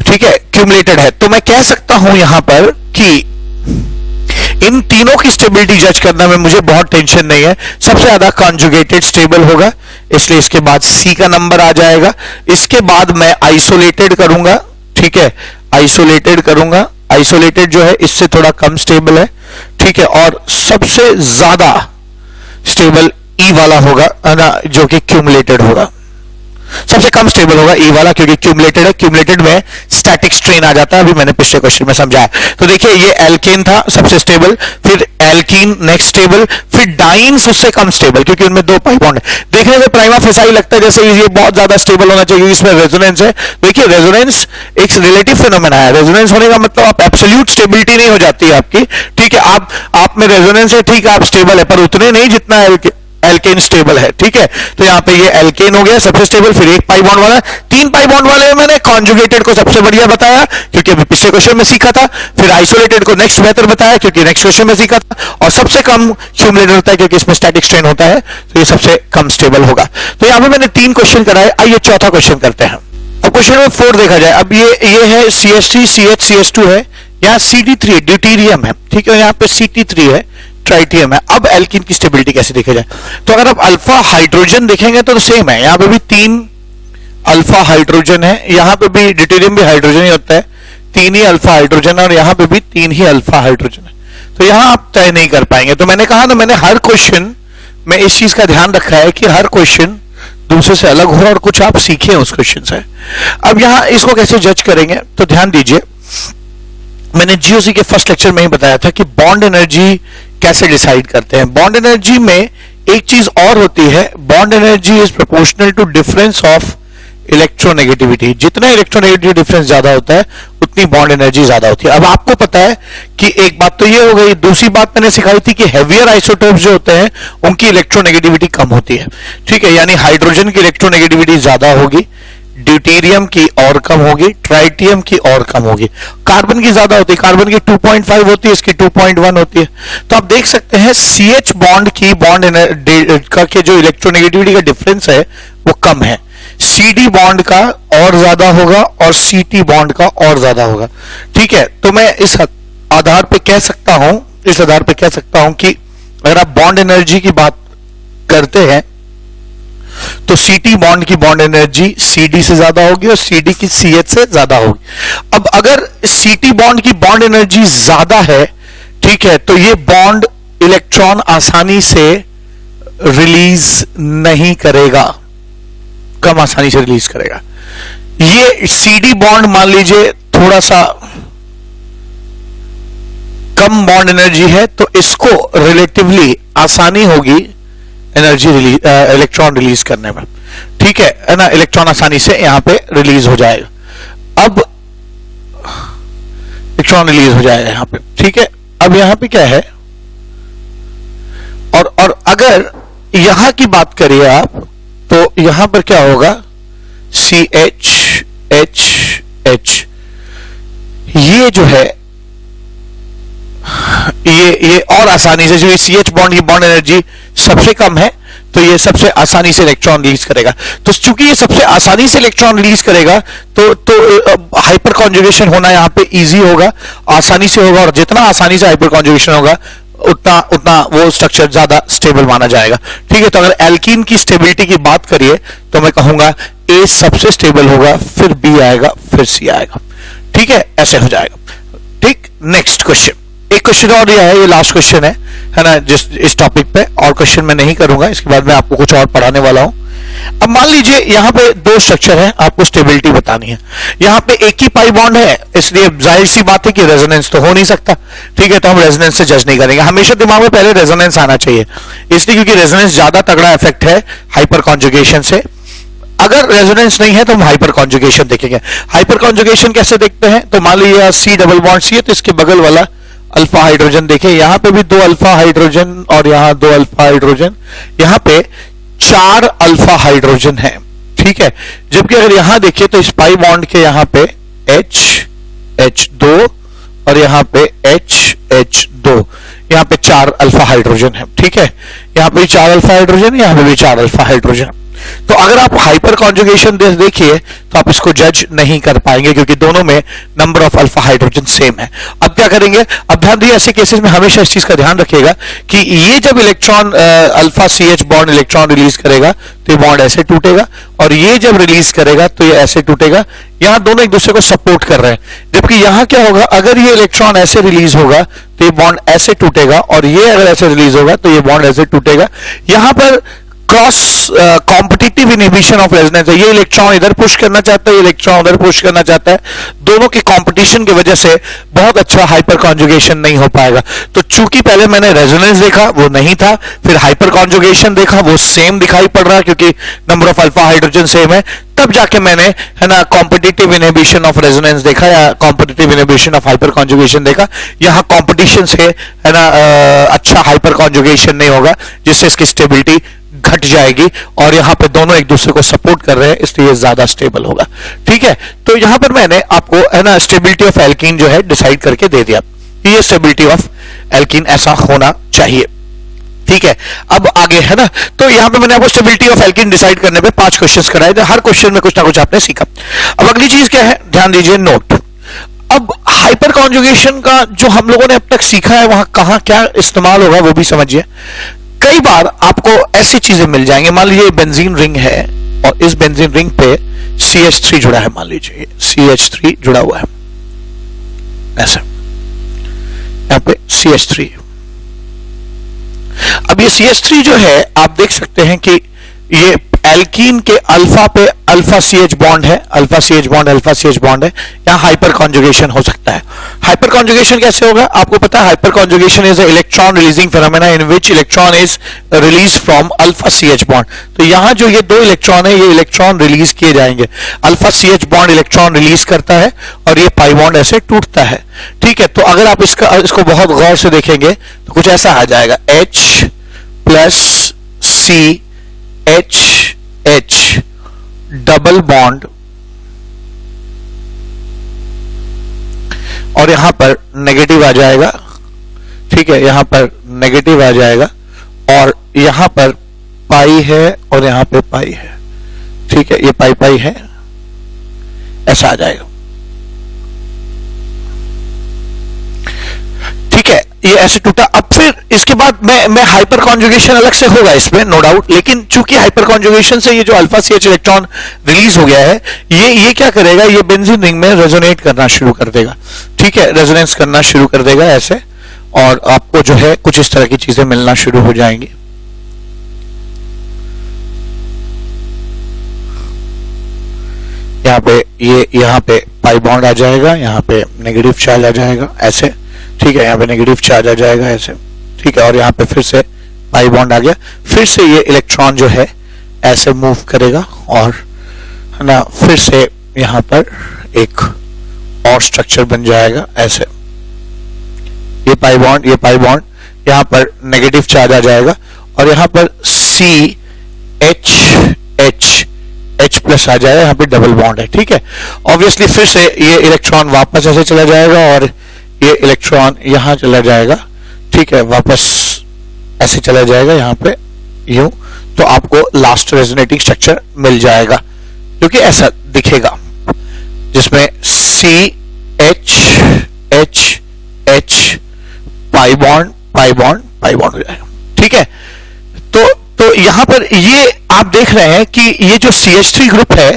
ठीक है, क्यूमुलेटेड है। तो मैं कह सकता हूं यहां पर कि इन तीनों की स्टेबिलिटी जज करना में मुझे बहुत टेंशन नहीं है। सबसे ज्यादा कॉन्जुगेटेड स्टेबल होगा, इसलिए इसके बाद सी का नंबर आ जाएगा। इसके बाद मैं आइसोलेटेड करूंगा। ठीक है, आइसोलेटेड करूंगा। आइसोलेटेड जो है इससे थोड़ा कम स्टेबल है। ठीक है, और सबसे ज्यादा स्टेबल ई वाला होगा ना, जो कि क्यूमुलेटेड होगा। सबसे कम स्टेबल होगा ई वाला, क्योंकि क्यूमुलेटेड है। क्यूमुलेटेड में स्टैटिक स्ट्रेन आ जाता है, अभी मैंने पिछले क्वेश्चन में समझाया। तो देखिए ये एल्केन था सबसे स्टेबल, फिर एल्कीन नेक्स्ट स्टेबल, फिर डाइन्स उससे कम स्टेबल, क्योंकि उनमें 2 पाई बॉन्ड है। देखने में प्राइमा फेसाई लगता है जैसे ये बहुत ज्यादा स्टेबल होना चाहिए, इसमें रेजोनेंस है। देखिए रेजोनेंस एक रिलेटिव फिनोमेना है। रेजोनेंस होने का मतलब आप एब्सोल्यूट स्टेबिलिटी नहीं हो जाती है आपकी। ठीक है, आप में रेजोनेंस है, ठीक है, आप स्टेबल है, पर उतने नहीं जितना एल्केन स्टेबल है। ठीक है, तो यहां पे ये एल्केन हो गया सबसे स्टेबल, फिर 1 पाई बॉन्ड वाला। 3 पाई बॉन्ड वाले में मैंने कॉन्जुगेटेड को सबसे बढ़िया बताया, क्योंकि अभी पिछले क्वेश्चन में सीखा था। फिर आइसोलेटेड को नेक्स्ट बेहतर बताया, क्योंकि नेक्स्ट क्वेश्चन में सीखा था। और सबसे कम क्यूमुलेटेड होता है, क्योंकि इसमें स्टैटिक स्ट्रेन होता है, तो ये सबसे कम स्टेबल होगा। तो यहां पर मैंने 3 क्वेश्चन कराए। आइए चौथा क्वेश्चन करते हैं। अब क्वेश्चन नंबर 4 देखा जाए। अब ये है CH3 CH2 है, यहाँ CD3 ड्यूटीरियम है। ठीक है, यहाँ पे CT3 है, ट्राइटियम है। अब एल्कीन की स्टेबिलिटी कैसे देखा जाए? तो अगर आप अल्फा हाइड्रोजन देखेंगे तो सेम है, यहां पे भी 3 अल्फा हाइड्रोजन है, यहां पे भी ड्यूटेरियम भी हाइड्रोजन ही होता है, 3 ही अल्फा हाइड्रोजन है, और यहां पे भी 3 ही अल्फा हाइड्रोजन है। तो यहां आप तय नहीं कर पाएंगे। तो मैंने कहा ना, मैंने हर क्वेश्चन में इस चीज का ध्यान रखा है कि हर क्वेश्चन दूसरे से अलग हो और कुछ आप सीखें उस क्वेश्चन से। अब यहां इसको कैसे जज करेंगे, तो ध्यान दीजिए, मैंने जीओसी के फर्स्ट लेक्चर में ही बताया था कि बॉन्ड एनर्जी कैसे डिसाइड करते हैं। बॉन्ड एनर्जी में एक चीज और होती है, bond energy is proportional to difference of electronegativity. जितना इलेक्ट्रोनेगेटिव डिफरेंस ज्यादा होता है उतनी बॉन्ड एनर्जी ज्यादा होती है। अब आपको पता है कि एक बात तो ये हो गई, दूसरी बात मैंने सिखाई थी कि हेवियर आइसोटोप्स जो होते हैं उनकी इलेक्ट्रोनेगेटिविटी कम होती है। ठीक है, यानी हाइड्रोजन की इलेक्ट्रोनेगेटिविटी ज्यादा होगी, ड्यूटेरियम की और कम होगी, ट्राइटियम की और कम होगी, कार्बन की ज्यादा होती है। कार्बन की 2.5 होती है, इसकी 2.1 होती है। तो आप देख सकते हैं CH बॉन्ड की का के जो इलेक्ट्रोनेगेटिविटी का डिफरेंस है वो कम है। CD बॉन्ड का और ज्यादा होगा और CT बॉन्ड का और ज्यादा होगा। ठीक है, तो मैं इस आधार पे कह सकता हूं कि अगर आप बॉन्ड एनर्जी की बात करते हैं तो CT बॉन्ड की बॉन्ड एनर्जी CD से ज्यादा होगी और CD की CH से ज्यादा होगी। अब अगर CT बॉन्ड की बॉन्ड एनर्जी ज्यादा है, ठीक है, तो ये बॉन्ड इलेक्ट्रॉन आसानी से रिलीज नहीं करेगा, कम आसानी से रिलीज करेगा। ये CD बॉन्ड मान लीजिए थोड़ा सा कम बॉन्ड एनर्जी है, तो इसको रिलेटिवली आसानी होगी एनर्जी रिलीज, इलेक्ट्रॉन रिलीज करने में। ठीक है ना, इलेक्ट्रॉन आसानी से यहां पे रिलीज हो जाएगा। अब इलेक्ट्रॉन रिलीज हो जाएगा यहां पे। ठीक है, अब यहां पे क्या है, और अगर यहां की बात करिए आप, तो यहां पर क्या होगा, CH ये जो है ये और आसानी से, जो CH बॉन्ड की बॉन्ड एनर्जी सबसे कम है, तो ये सबसे आसानी से इलेक्ट्रॉन रिलीज करेगा। तो चूंकि ये सबसे आसानी से इलेक्ट्रॉन रिलीज करेगा, तो हाइपर कॉन्जुगेशन होना यहां पे इजी होगा, आसानी से होगा, और जितना आसानी से हाइपर कॉन्जुगेशन होगा उतना वो स्ट्रक्चर ज्यादा स्टेबल माना जाएगा। ठीक है, तो अगर एल्कीन की स्टेबिलिटी की बात करिए तो मैं कहूंगा A सबसे स्टेबल होगा, फिर B आएगा, फिर C आएगा। ठीक है, ऐसे हो जाएगा। ठीक, नेक्स्ट क्वेश्चन, एक क्वेश्चन और दिया है, ये लास्ट क्वेश्चन है ना, जिस इस टॉपिक पे, और क्वेश्चन मैं नहीं करूंगा, इसके बाद मैं आपको कुछ और पढ़ाने वाला हूं। अब मान लीजिए यहां पे 2 स्ट्रक्चर है, आपको स्टेबिलिटी बतानी है। यहां पे एक ही पाई बॉन्ड है, इसलिए जाहिर सी बात है कि रेजोनेंस तो हो नहीं सकता। ठीक है, तो हम रेजोनेंस से जज नहीं करेंगे। हमेशा दिमाग में पहले रेजोनेंस आना चाहिए, इसलिए क्योंकि रेजोनेंस ज्यादा तगड़ा इफेक्ट है हाइपर कॉन्जुगेशन से। अगर रेजोनेंस नहीं है तो हम हाइपर कॉन्जुगेशन देखेंगे। हाइपर कॉन्जुगेशन कैसे देखते हैं, तो मान लीजिए C डबल बॉन्ड C है, तो इसके बगल वाला अल्फा हाइड्रोजन देखिए, यहां पे भी 2 अल्फा हाइड्रोजन और यहां 2 अल्फा हाइड्रोजन, यहां पे 4 अल्फा हाइड्रोजन है, ठीक है। जबकि अगर यहां देखिए तो इस पाई बॉन्ड के यहां पे H2 और यहां पे H2, यहां पे 4 अल्फा हाइड्रोजन है, ठीक है। यहां पे भी 4 अल्फा हाइड्रोजन, यहां पे भी 4 अल्फा हाइड्रोजन। तो अगर आप हाइपर कॉन्जुगेशन देखिए तो आप इसको जज नहीं कर पाएंगे क्योंकि दोनों में number of alpha hydrogen same है। अब क्या करेंगे, अब ध्यान दिए ऐसे केसेस में हमेशा इस चीज का ध्यान रखिएगा कि ये जब electron alpha CH bond electron release करेगा तो ये बॉन्ड ऐसे टूटेगा, और ये जब रिलीज करेगा तो ये ऐसे टूटेगा। यहां दोनों एक दूसरे को सपोर्ट कर रहे हैं, जबकि यहां क्या होगा, अगर ये इलेक्ट्रॉन ऐसे रिलीज होगा तो ये बॉन्ड ऐसे टूटेगा, और ये अगर ऐसे रिलीज होगा तो ये बॉन्ड ऐसे टूटेगा। यहां पर cross competitive inhibition of resonance है, ये इलेक्ट्रॉन इधर पुश करना चाहता है, ये इलेक्ट्रॉन उधर पुश करना चाहता है। दोनों के कंपटीशन की वजह से बहुत अच्छा हाइपर कॉन्जुगेशन नहीं हो पाएगा। तो चूंकि पहले मैंने रेजोनेंस देखा वो नहीं था, फिर हाइपर कॉन्जुगेशन देखा वो सेम दिखाई पड़ रहा क्योंकि number of alpha hydrogen same है, तब जाके मैंने है ना कॉम्पिटिटिव इनहिबिशन ऑफ रेजोनेंस देखा या competitive inhibition of hyper conjugation देखा। यहां कॉम्पिटिशन से है ना अच्छा हाइपर कॉन्जुगेशन नहीं होगा, जिससे इसकी स्टेबिलिटी घट जाएगी, और यहां पे दोनों एक दूसरे को सपोर्ट कर रहे हैं इसलिए ज्यादा स्टेबल होगा, ठीक है। तो यहां पर मैंने आपको है ना स्टेबिलिटी ऑफ एल्कीन जो है डिसाइड करके दे दिया, ये स्टेबिलिटी ऑफ एल्कीन ऐसा होना चाहिए, ठीक है। अब आगे है ना, तो यहां पे मैंने आपको स्टेबिलिटी ऑफ एल्कीन डिसाइड करने पे 5 क्वेश्चंस कराए थे, हर क्वेश्चन में कुछ ना कुछ आपने सीखा। अब अगली चीज क्या है, ध्यान दीजिए, नोट। अब हाइपर कॉन्जुगेशन का जो हम लोगों ने अब तक सीखा है वहां कहां क्या इस्तेमाल होगा वो भी समझिए। कई बार आपको ऐसी चीजें मिल जाएंगी, मान लीजिए बेंजीन रिंग है और इस बेंजीन रिंग पे CH3 जुड़ा है, मान लीजिए CH3 जुड़ा हुआ है ऐसा, यहां पे CH3। अब ये CH3 जो है आप देख सकते हैं कि ये एल्कीन के अल्फा पे अल्फा CH बॉन्ड है, alpha CH bond alpha CH bond है, यहां हाइपर कॉन्जुगेशन हो सकता है। हाइपर कॉन्जुगेशन कैसे होगा आपको पता है, hyper conjugation is electron releasing phenomena in which electron is release from alpha CH bond. तो यहां जो ये 2 इलेक्ट्रॉन है ये इलेक्ट्रॉन रिलीज किए जाएंगे, alpha CH bond electron release करता है और ये पाई बॉन्ड ऐसे टूटता है, ठीक है। तो अगर आप इसको बहुत गौर से देखेंगे तो कुछ ऐसा आ जाएगा, H plus CH double bond, और यहां पर नेगेटिव आ जाएगा, ठीक है, यहां पर नेगेटिव आ जाएगा, और यहां पर पाई है और यहां पे पाई है, ठीक है, ये पाई पाई है, ऐसा आ जाएगा, ठीक है, ये ऐसे टूटा। अब फिर इसके बाद मैं हाइपर कॉन्जुगेशन अलग से होगा इसमें नो डाउट, लेकिन चूंकि हाइपर कॉन्जुगेशन से ये जो अल्फा CH इलेक्ट्रॉन रिलीज हो गया है ये क्या करेगा, ये बेंजीन रिंग में रेजोनेट करना शुरू कर देगा, ठीक है, रेजोनेंस करना शुरू कर देगा ऐसे, और आपको जो है कुछ इस तरह की चीजें मिलना शुरू हो जाएंगी। यहाँ पे पाई बॉन्ड आ जाएगा, यहाँ पे नेगेटिव चार्ज आ जाएगा ऐसे, ठीक है, यहाँ पे नेगेटिव चार्ज आ जाएगा ऐसे, ठीक है, और यहाँ पे फिर से पाई बॉन्ड आ गया, फिर से ये इलेक्ट्रॉन जो है ऐसे मूव करेगा और है ना फिर से यहाँ पर एक और स्ट्रक्चर बन जाएगा ऐसे, ये पाई बॉन्ड यहाँ पर नेगेटिव चार्ज आ जाएगा और यहाँ पर H प्लस आ जाएगा, यहाँ पे डबल बॉन्ड है, ठीक है। ऑब्वियसली फिर से ये इलेक्ट्रॉन वापस ऐसे चला जाएगा और ये इलेक्ट्रॉन यहां चला जाएगा, ठीक है, वापस ऐसे चला जाएगा यहाँ पे यूं, तो आपको लास्ट रेजोनेटिंग स्ट्रक्चर मिल जाएगा जो कि ऐसा दिखेगा, जिसमें CH पाई बॉन्ड हो जाएगा, ठीक है। तो यहां पर ये आप देख रहे हैं कि ये जो CH3 ग्रुप है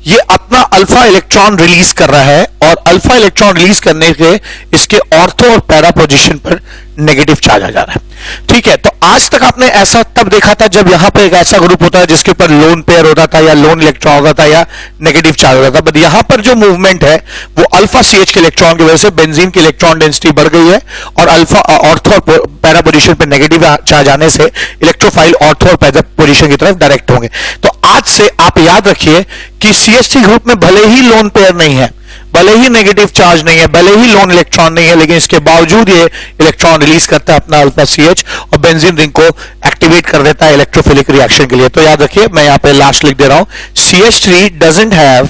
ये अपना अल्फा इलेक्ट्रॉन रिलीज कर रहा है, और अल्फा इलेक्ट्रॉन रिलीज करने के इसके ऑर्थो और पैरा पोजीशन पर नेगेटिव चार्ज आ जा रहा है, ठीक है। तो आज तक आपने ऐसा तब देखा था जब यहां पर एक ऐसा ग्रुप होता है जिसके ऊपर लोन पेयर होता था या लोन इलेक्ट्रॉन होता था या नेगेटिव चार्ज होता था, बट यहां पर जो मूवमेंट है वो अल्फा CH के इलेक्ट्रॉन की वजह से बेंजीन की इलेक्ट्रॉन डेंसिटी बढ़ गई है और अल्फा ऑर्थो और पैरा पोजीशन पर नेगेटिव चार्ज आने से इलेक्ट्रोफाइल ऑर्थो और पैरा पोजीशन की तरफ डायरेक्ट होंगे। तो आज से आप याद रखिए कि CH3 ग्रुप में भले ही लोन पेयर नहीं है, भले ही नेगेटिव चार्ज नहीं है, भले ही लोन इलेक्ट्रॉन नहीं है, लेकिन इसके बावजूद ये इलेक्ट्रॉन रिलीज करता है अपना अल्फा CH, और बेंजीन रिंग को एक्टिवेट कर देता है इलेक्ट्रोफिलिक रिएक्शन के लिए। तो याद रखिए, मैं यहां पे लास्ट लिख दे रहा हूं, CH3 doesn't have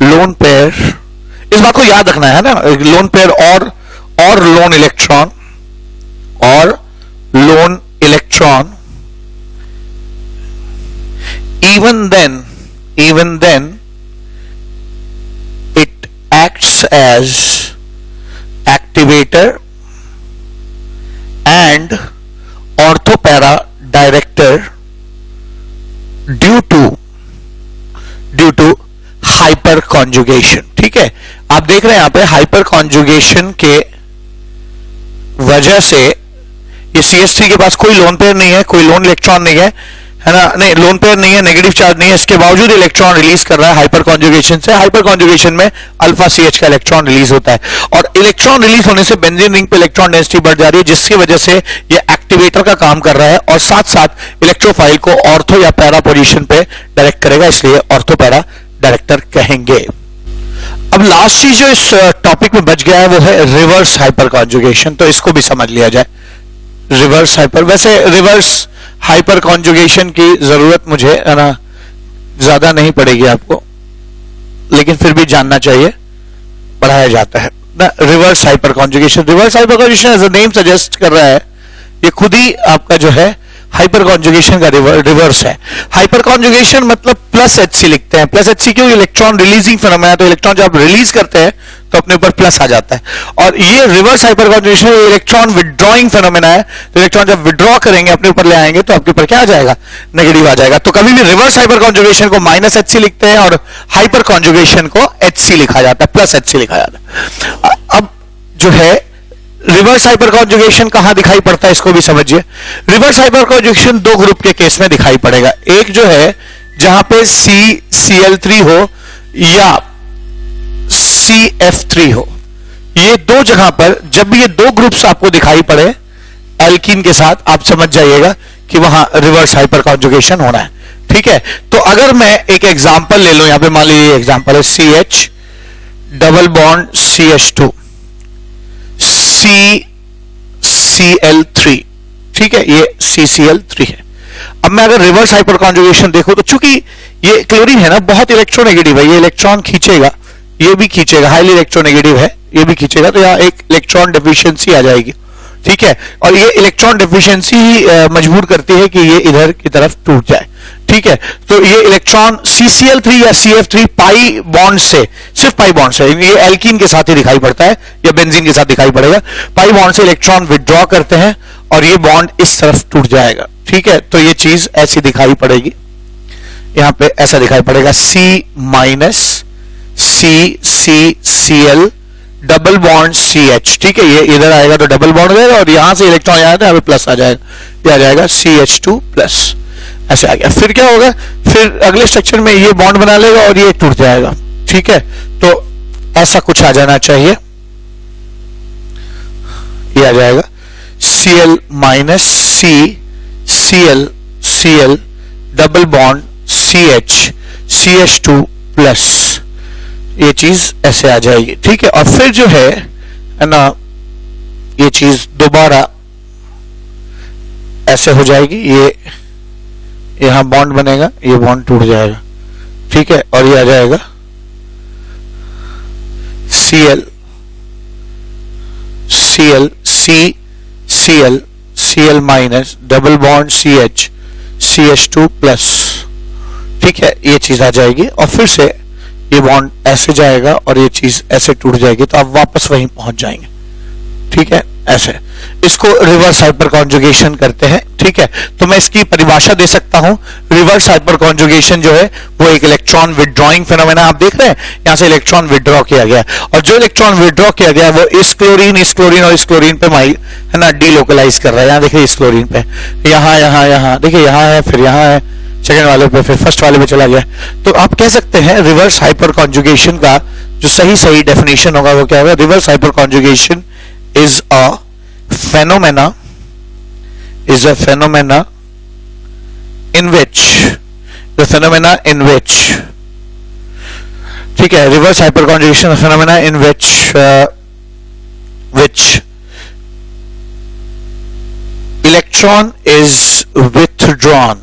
lone pair, इस बात को याद रखना है ना, लोन पेयर और loan electron, even then it acts as activator and orthopara director due to hyper conjugation. ठीक है, आप देख रहे हैं यहां पे हाइपर कॉन्जुगेशन के वजह से ये CH3 के पास कोई लोन पेयर नहीं है, कोई लोन इलेक्ट्रॉन नहीं है ना, नहीं लोन पेयर नहीं है, नेगेटिव चार्ज नहीं है, इसके बावजूद इलेक्ट्रॉन रिलीज कर रहा है हाइपर कॉन्जुगेशन से। हाइपर कॉन्जुगेशन में अल्फा CH का इलेक्ट्रॉन रिलीज होता है और इलेक्ट्रॉन रिलीज होने से बेंजीन रिंग पे इलेक्ट्रॉन डेंसिटी बढ़ जा रही है, जिसकी वजह से ये एक्टिवेटर का काम कर रहा है और साथ साथ इलेक्ट्रोफाइल को ऑर्थो या पैरा पोजीशन पे डायरेक्ट करेगा, इसलिए ऑर्थो पैरा डायरेक्टर कहेंगे। अब लास्ट चीज जो इस टॉपिक में बच गया है वो है रिवर्स हाइपर कॉन्जुगेशन, तो इसको भी समझ लिया जाए। रिवर्स हाइपर, वैसे रिवर्स हाइपर कॉन्जुगेशन की जरूरत मुझे है ना ज्यादा नहीं पड़ेगी आपको, लेकिन फिर भी जानना चाहिए, पढ़ाया जाता है ना। Reverse hyper conjugation as a name suggest कर रहा है, ये खुद ही आपका जो है हाइपर कॉन्जुगेशन का रिवर्स है। हाइपर कॉन्जुगेशन मतलब प्लस HC लिखते हैं, प्लस HC क्यों, इलेक्ट्रॉन रिलीजिंग फिनोमेना, तो इलेक्ट्रॉन जब आप रिलीज करते हैं तो अपने ऊपर प्लस आ जाता है। और ये reverse hyper conjugation electron withdrawing phenomena है, तो इलेक्ट्रॉन जब विड्रॉ करेंगे अपने ऊपर ले आएंगे तो आपके ऊपर क्या आ जाएगा, नेगेटिव आ जाएगा। तो कभी भी रिवर्स हाइपर कॉन्जुगेशन को माइनस HC लिखते हैं और हाइपर कॉन्जुगेशन को HC लिखा जाता है, प्लस HC लिखा जाता है। अब जो है रिवर्स हाइपर कॉन्जुगेशन कहां दिखाई पड़ता है इसको भी समझिए। रिवर्स हाइपर कॉन्जुगेशन दो ग्रुप के केस में दिखाई पड़ेगा, एक जो है जहां पे CCl3 हो या CF3 हो, ये दो जगह पर जब भी ये दो ग्रुप्स आपको दिखाई पड़े एल्कीन के साथ, आप समझ जाइएगा कि वहां रिवर्स हाइपर कॉन्जुगेशन होना है। ठीक है, तो अगर मैं एक एग्जांपल ले लूं, यहां पे मान लीजिए एग्जांपल है CH double bond CH2 CCl3, ठीक है, ये CCl3 है। अब मैं अगर रिवर्स हाइपर कॉन्जुगेशन देखूं तो चूंकि ये क्लोरीन है ना, बहुत इलेक्ट्रोनेगेटिव है, ये इलेक्ट्रॉन खींचेगा, ये भी खींचेगा, हाईली इलेक्ट्रोनेगेटिव है, ये भी खींचेगा, तो यहां एक इलेक्ट्रॉन डेफिशिएंसी आ जाएगी। ठीक है, और ये इलेक्ट्रॉन डेफिशिएंसी ही मजबूर करती है कि ये इधर की तरफ टूट जाए। ठीक है, तो ये इलेक्ट्रॉन CCl3 या CF3 पाई बॉन्ड से, सिर्फ पाई बॉन्ड से, ये एल्कीन के साथ ही दिखाई पड़ता है या बेंजीन के साथ दिखाई पड़ेगा, पाई बॉन्ड से इलेक्ट्रॉन विड्रॉ करते हैं और ये बॉन्ड इस तरफ टूट जाएगा। ठीक है, तो ये चीज ऐसी दिखाई पड़ेगी, यहां पे ऐसा दिखाई पड़ेगा C- CCCl double bond CH। ठीक है, ये इधर आएगा तो डबल बॉन्ड हो जाएगा और यहां से इलेक्ट्रॉन आया था, प्लस आ जाएगा, ये आ जाएगा CH2 प्लस, ऐसे आ गया। फिर क्या होगा, फिर अगले स्ट्रक्चर में ये बॉन्ड बना लेगा और ये टूट जाएगा। ठीक है, तो ऐसा कुछ आ जाना चाहिए, ये आ जाएगा Cl minus Cl double bond CH CH2 plus, ये चीज ऐसे आ जाएगी। ठीक है, और फिर जो है ना ये चीज दोबारा ऐसे हो जाएगी, ये यहां बॉन्ड बनेगा, ये बॉन्ड टूट जाएगा। ठीक है, और ये आ जाएगा Cl minus double bond CH CH2 plus. ठीक है, ये चीज आ जाएगी और फिर से ये बॉन्ड ऐसे जाएगा और ये चीज ऐसे टूट जाएगी, तो आप वापस वहीं पहुंच जाएंगे। ठीक है, ऐसे इसको रिवर्स हाइपर कॉन्जुगेशन करते हैं। ठीक है, तो मैं इसकी परिभाषा दे सकता हूं, रिवर्स हाइपर कॉन्जुगेशन जो है वो एक इलेक्ट्रॉन विड्रॉइंग फिनोमेना, आप देख रहे हैं यहां से इलेक्ट्रॉन विड्रॉ किया गया और जो इलेक्ट्रॉन विड्रॉ किया गया वो इस क्लोरीन और इस क्लोरीन पे है ना डीलोकलाइज कर रहा है। यहां देखिए इस क्लोरीन पे, यहां देखिए, यहां है, फिर यहां है, सेकेंड वाले पे, फिर फर्स्ट वाले पे चला गया। तो आप कह सकते हैं रिवर्स हाइपर कॉन्जुगेशन का जो सही डेफिनेशन होगा वो क्या होगा, reverse hyper conjugation is a phenomena in which ठीक है, reverse hyper conjugation phenomena in which which electron is withdrawn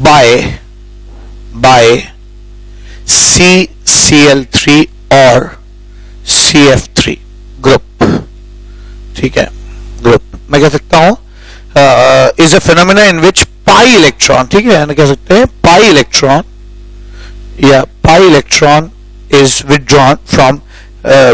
by CCl3 or CF3 group, ठीक है, ग्रुप मैं कह सकता हूं is a phenomena in which pi electron, ठीक है, कह सकते हैं पाई इलेक्ट्रॉन या pi electron is withdrawn from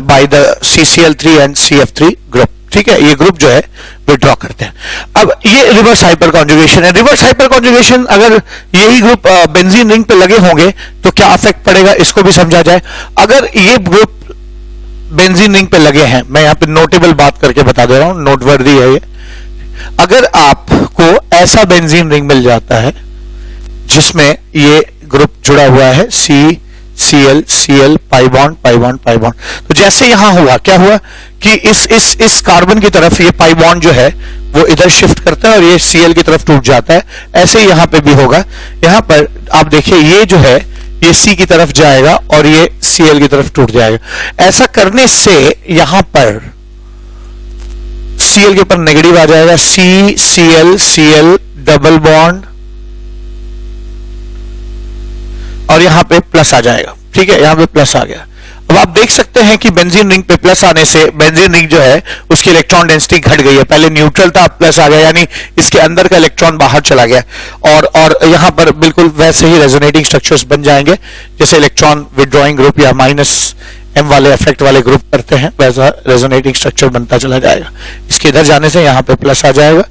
by the CCl3 and CF3 group, ठीक है, ये ग्रुप जो है विथड्रॉ करते हैं। अब ये रिवर्स हाइपर कॉन्जुगेशन है। रिवर्स हाइपर कॉन्जुगेशन अगर यही ग्रुप बेंजीन रिंग पे लगे होंगे तो क्या इफेक्ट पड़ेगा, इसको भी समझा जाए। अगर ये ग्रुप बेंजीन रिंग पे लगे हैं, मैं यहां पे नोटेबल बात करके बता दे रहा हूं, नोटवर्दी है ये। अगर आपको ऐसा बेंजीन रिंग मिल जाता है जिसमें ये ग्रुप जुड़ा हुआ है CCl Cl pi bond pi bond pi bond, तो जैसे यहां हुआ, क्या हुआ कि इस कार्बन की तरफ ये पाई बॉन्ड जो है वो इधर शिफ्ट करता है और ये Cl की तरफ टूट जाता है। ऐसे ही यहां पे भी होगा। यहां पर आप देखिए ये जो है ये C की तरफ जाएगा और ये Cl की तरफ टूट जाएगा। ऐसा करने से यहां पर Cl के ऊपर नेगेटिव आ जाएगा, CCl Cl डबल बॉन्ड और यहां पे प्लस आ जाएगा, ठीक है, यहां पे प्लस आ गया। अब आप देख सकते हैं कि बेंजीन रिंग पे प्लस आने से बेंजीन रिंग जो है उसकी इलेक्ट्रॉन डेंसिटी घट गई है। पहले न्यूट्रल था, अब प्लस आ गया, यानी इसके अंदर का इलेक्ट्रॉन बाहर चला गया और यहां पर बिल्कुल वैसे ही रेजोनेटिंग स्ट्रक्चर्स बन जाएंगे जैसे इलेक्ट्रॉन विथड्रॉइंग ग्रुप या -m वाले इफेक्ट वाले ग्रुप करते हैं, वैसा रेजोनेटिंग स्ट्रक्चर बनता चला जाएगा। इसके इधर जाने से यहां पे प्लस आ जाएगा,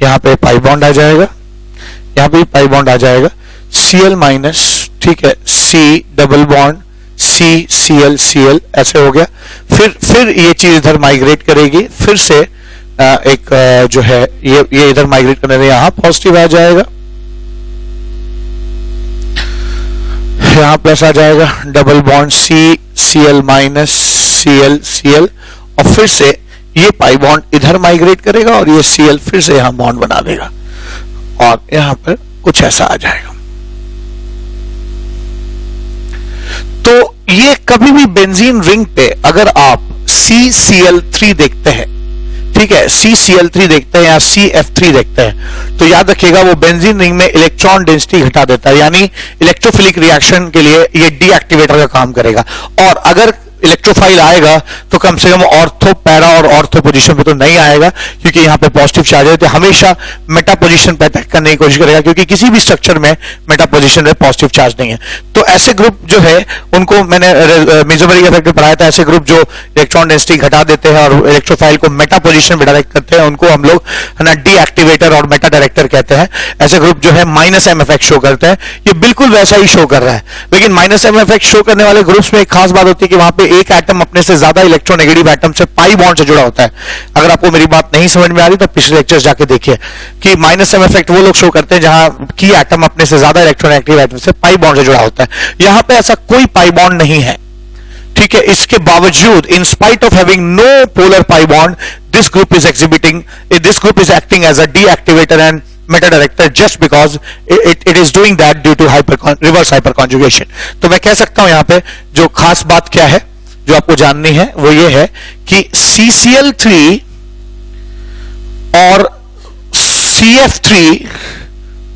यहां पे पाई बॉन्ड आ जाएगा, यहां पे पाई बॉन्ड आ जाएगा, Cl-, ठीक है, C double bond CCl Cl ऐसे हो गया। फिर ये चीज इधर माइग्रेट करेगी, फिर से एक जो है ये इधर माइग्रेट करने से यहां पॉजिटिव आ जाएगा, यहां प्लस आ जाएगा, double bond CCl Cl Cl और फिर से ये पाई बॉन्ड इधर माइग्रेट करेगा और ये Cl फिर से यहां बॉन्ड बना देगा और यहां पर कुछ ऐसा आ जाएगा। तो ये कभी भी बेंजीन रिंग पे अगर आप CCl3 देखते हैं, ठीक है, CCl3 देखते हैं या CF3 देखते हैं, तो याद रखिएगा वो बेंजीन रिंग में इलेक्ट्रॉन डेंसिटी घटा देता है, यानी इलेक्ट्रोफिलिक रिएक्शन के लिए ये डीएक्टिवेटर का काम करेगा। और अगर इलेक्ट्रोफाइल आएगा तो कम से कम ऑर्थो पैरा और ऑर्थो पोजीशन पे तो नहीं आएगा, क्योंकि यहां पे पॉजिटिव चार्ज है, तो हमेशा मेटा पोजीशन पे अटैक करने की कोशिश करेगा, क्योंकि किसी भी स्ट्रक्चर में मेटा पोजीशन में पॉजिटिव चार्ज नहीं है। तो ऐसे ग्रुप जो है उनको मैंने मेसोमेरिक इफेक्ट में पढ़ाया था, ऐसे ग्रुप जो इलेक्ट्रॉन डेंसिटी घटा देते हैं और इलेक्ट्रोफाइल को मेटा पोजीशन में डायरेक्ट करते हैं, उनको हम लोग है ना डीएक्टिवेटर और मेटा डायरेक्टर कहते हैं। ऐसे ग्रुप जो है -m इफेक्ट शो करते हैं, ये बिल्कुल वैसा ही शो कर रहा है। लेकिन -m इफेक्ट शो करने वाले ग्रुप्स में एक खास बात होती है कि वहां पे एक एटम अपने से ज्यादा इलेक्ट्रोनेगेटिव एटम से पाई बॉन्ड से जुड़ा होता है। अगर आपको मेरी बात नहीं समझ में आ रही तो पिछले लेक्चर जाके देखिए कि -m इफेक्ट वो लोग शो करते हैं जहां की एटम अपने से ज्यादा इलेक्ट्रोनेगेटिव एटम से पाई बॉन्ड से जुड़ा होता है। यहां पे ऐसा कोई पाई बॉन्ड नहीं है, ठीक है। इसके बावजूद in spite of having no polar pi bond, this group is acting as a deactivator and meta director just because it is doing that due to reverse hyper conjugation. तो मैं कह सकता हूं यहां पे जो खास बात क्या है जो आपको जाननी है वो ये है कि CCl3 और CF3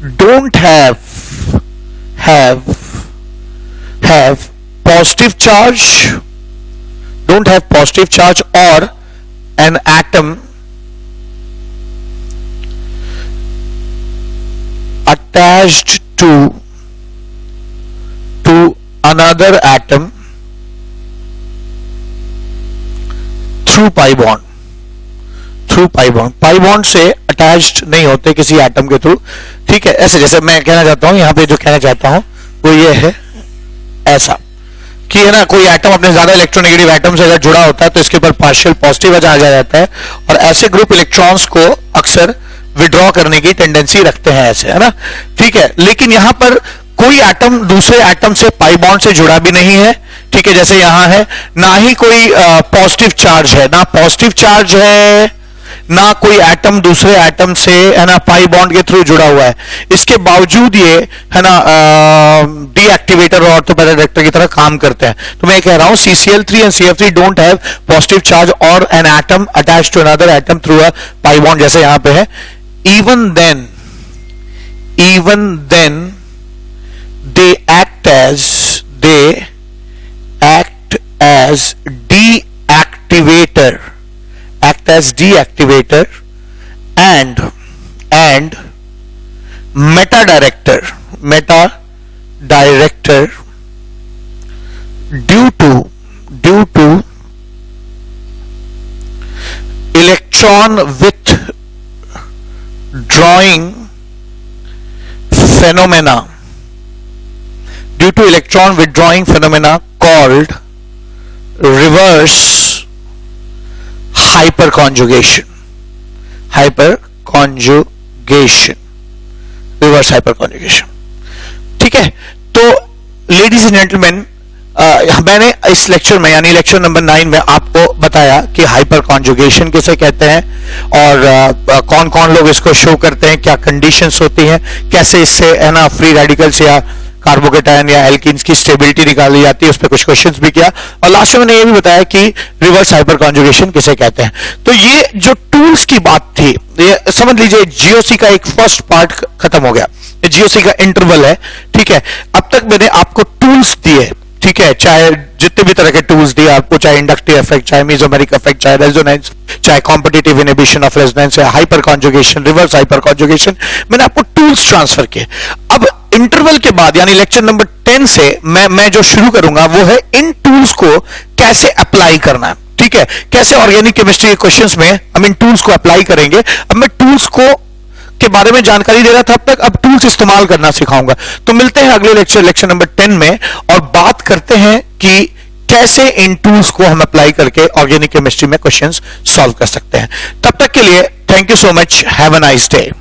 don't have positive charge, or an atom attached to another atom through pi bond pi bond से अटैच्ड नहीं होते किसी एटम के थ्रू, ठीक है। ऐसे जैसे मैं कहना चाहता हूं यहां पे जो कहना चाहता हूं वो ये है ऐसा कि है ना कोई एटम अपने ज्यादा इलेक्ट्रोनेगेटिव एटम से अगर जुड़ा होता है तो इसके ऊपर पार्शियल पॉजिटिव आ जाता है और ऐसे ग्रुप इलेक्ट्रॉन्स को अक्सर विड्रॉ करने की टेंडेंसी रखते हैं ऐसे, है ना, ठीक है। लेकिन यहां पर कोई एटम दूसरे एटम से पाई बॉन्ड से जुड़ा भी नहीं है, ठीक है, जैसे यहां है, ना ही कोई पॉजिटिव चार्ज है, ना पॉजिटिव चार्ज है ना कोई एटम दूसरे एटम से है ना पाई बॉन्ड के थ्रू जुड़ा हुआ है, इसके बावजूद ये है ना डीएक्टिवेटर और ऑर्थोपेराडाक्टर की तरह काम करते हैं। तो मैं कह रहा हूं CCl3 and CF3 don't have positive charge or an atom attached to another atom through a pi bond, जैसे यहां पे है। even then they act as deactivator and meta director due to electron withdrawing phenomena called reverse hyperconjugation. ठीक है। तो लेडीज एंड जेंटलमैन, मैंने इस लेक्चर में यानी लेक्चर नंबर 9 में आपको बताया कि हाइपर कॉन्जुगेशन किसे कहते हैं और कौन कौन लोग इसको शो करते हैं, क्या कंडीशंस होती हैं, कैसे इससे है ना फ्री रेडिकल्स या कार्बोकेटायन या एल्कीन्स की स्टेबिलिटी निकाली जाती है, उस पर कुछ क्वेश्चंस भी किया। और लास्ट में मैंने ये भी बताया कि रिवर्स हाइपर कॉन्जुगेशन किसे कहते हैं। तो ये जो टूल्स की बात थी, ये समझ लीजिए जीओसी का एक फर्स्ट पार्ट खत्म हो गया, जीओसी का इंटरवल है, ठीक है। अब तक मैंने आपको टूल्स दिए, ठीक है, चाहे जितने भी तरह के टूल्स दिए आपको, चाहे इंडक्टिव इफेक्ट, चाहे मेसोमेरिक इफेक्ट, चाहे रेजोनेंस, चाहे competitive inhibition of resonance, hyper conjugation, reverse hyper conjugation, मैंने आपको टूल्स ट्रांसफर किए। अब इंटरवल के बाद यानी लेक्चर नंबर 10 से मैं जो शुरू करूंगा वो है इन टूल्स को कैसे अप्लाई करना है, ठीक है, कैसे ऑर्गेनिक केमिस्ट्री के क्वेश्चंस में हम इन टूल्स को अप्लाई करेंगे। अब मैं टूल्स को के बारे में जानकारी दे रहा था, अब तक अब टूल्स इस्तेमाल करना सिखाऊंगा। तो मिलते हैं अगले लेक्चर नंबर 10 में और बात करते हैं कि कैसे इन टूल्स को हम अप्लाई करके ऑर्गेनिक केमिस्ट्री में क्वेश्चंस सॉल्व कर सकते हैं। तब तक के लिए thank you so much, have a nice day.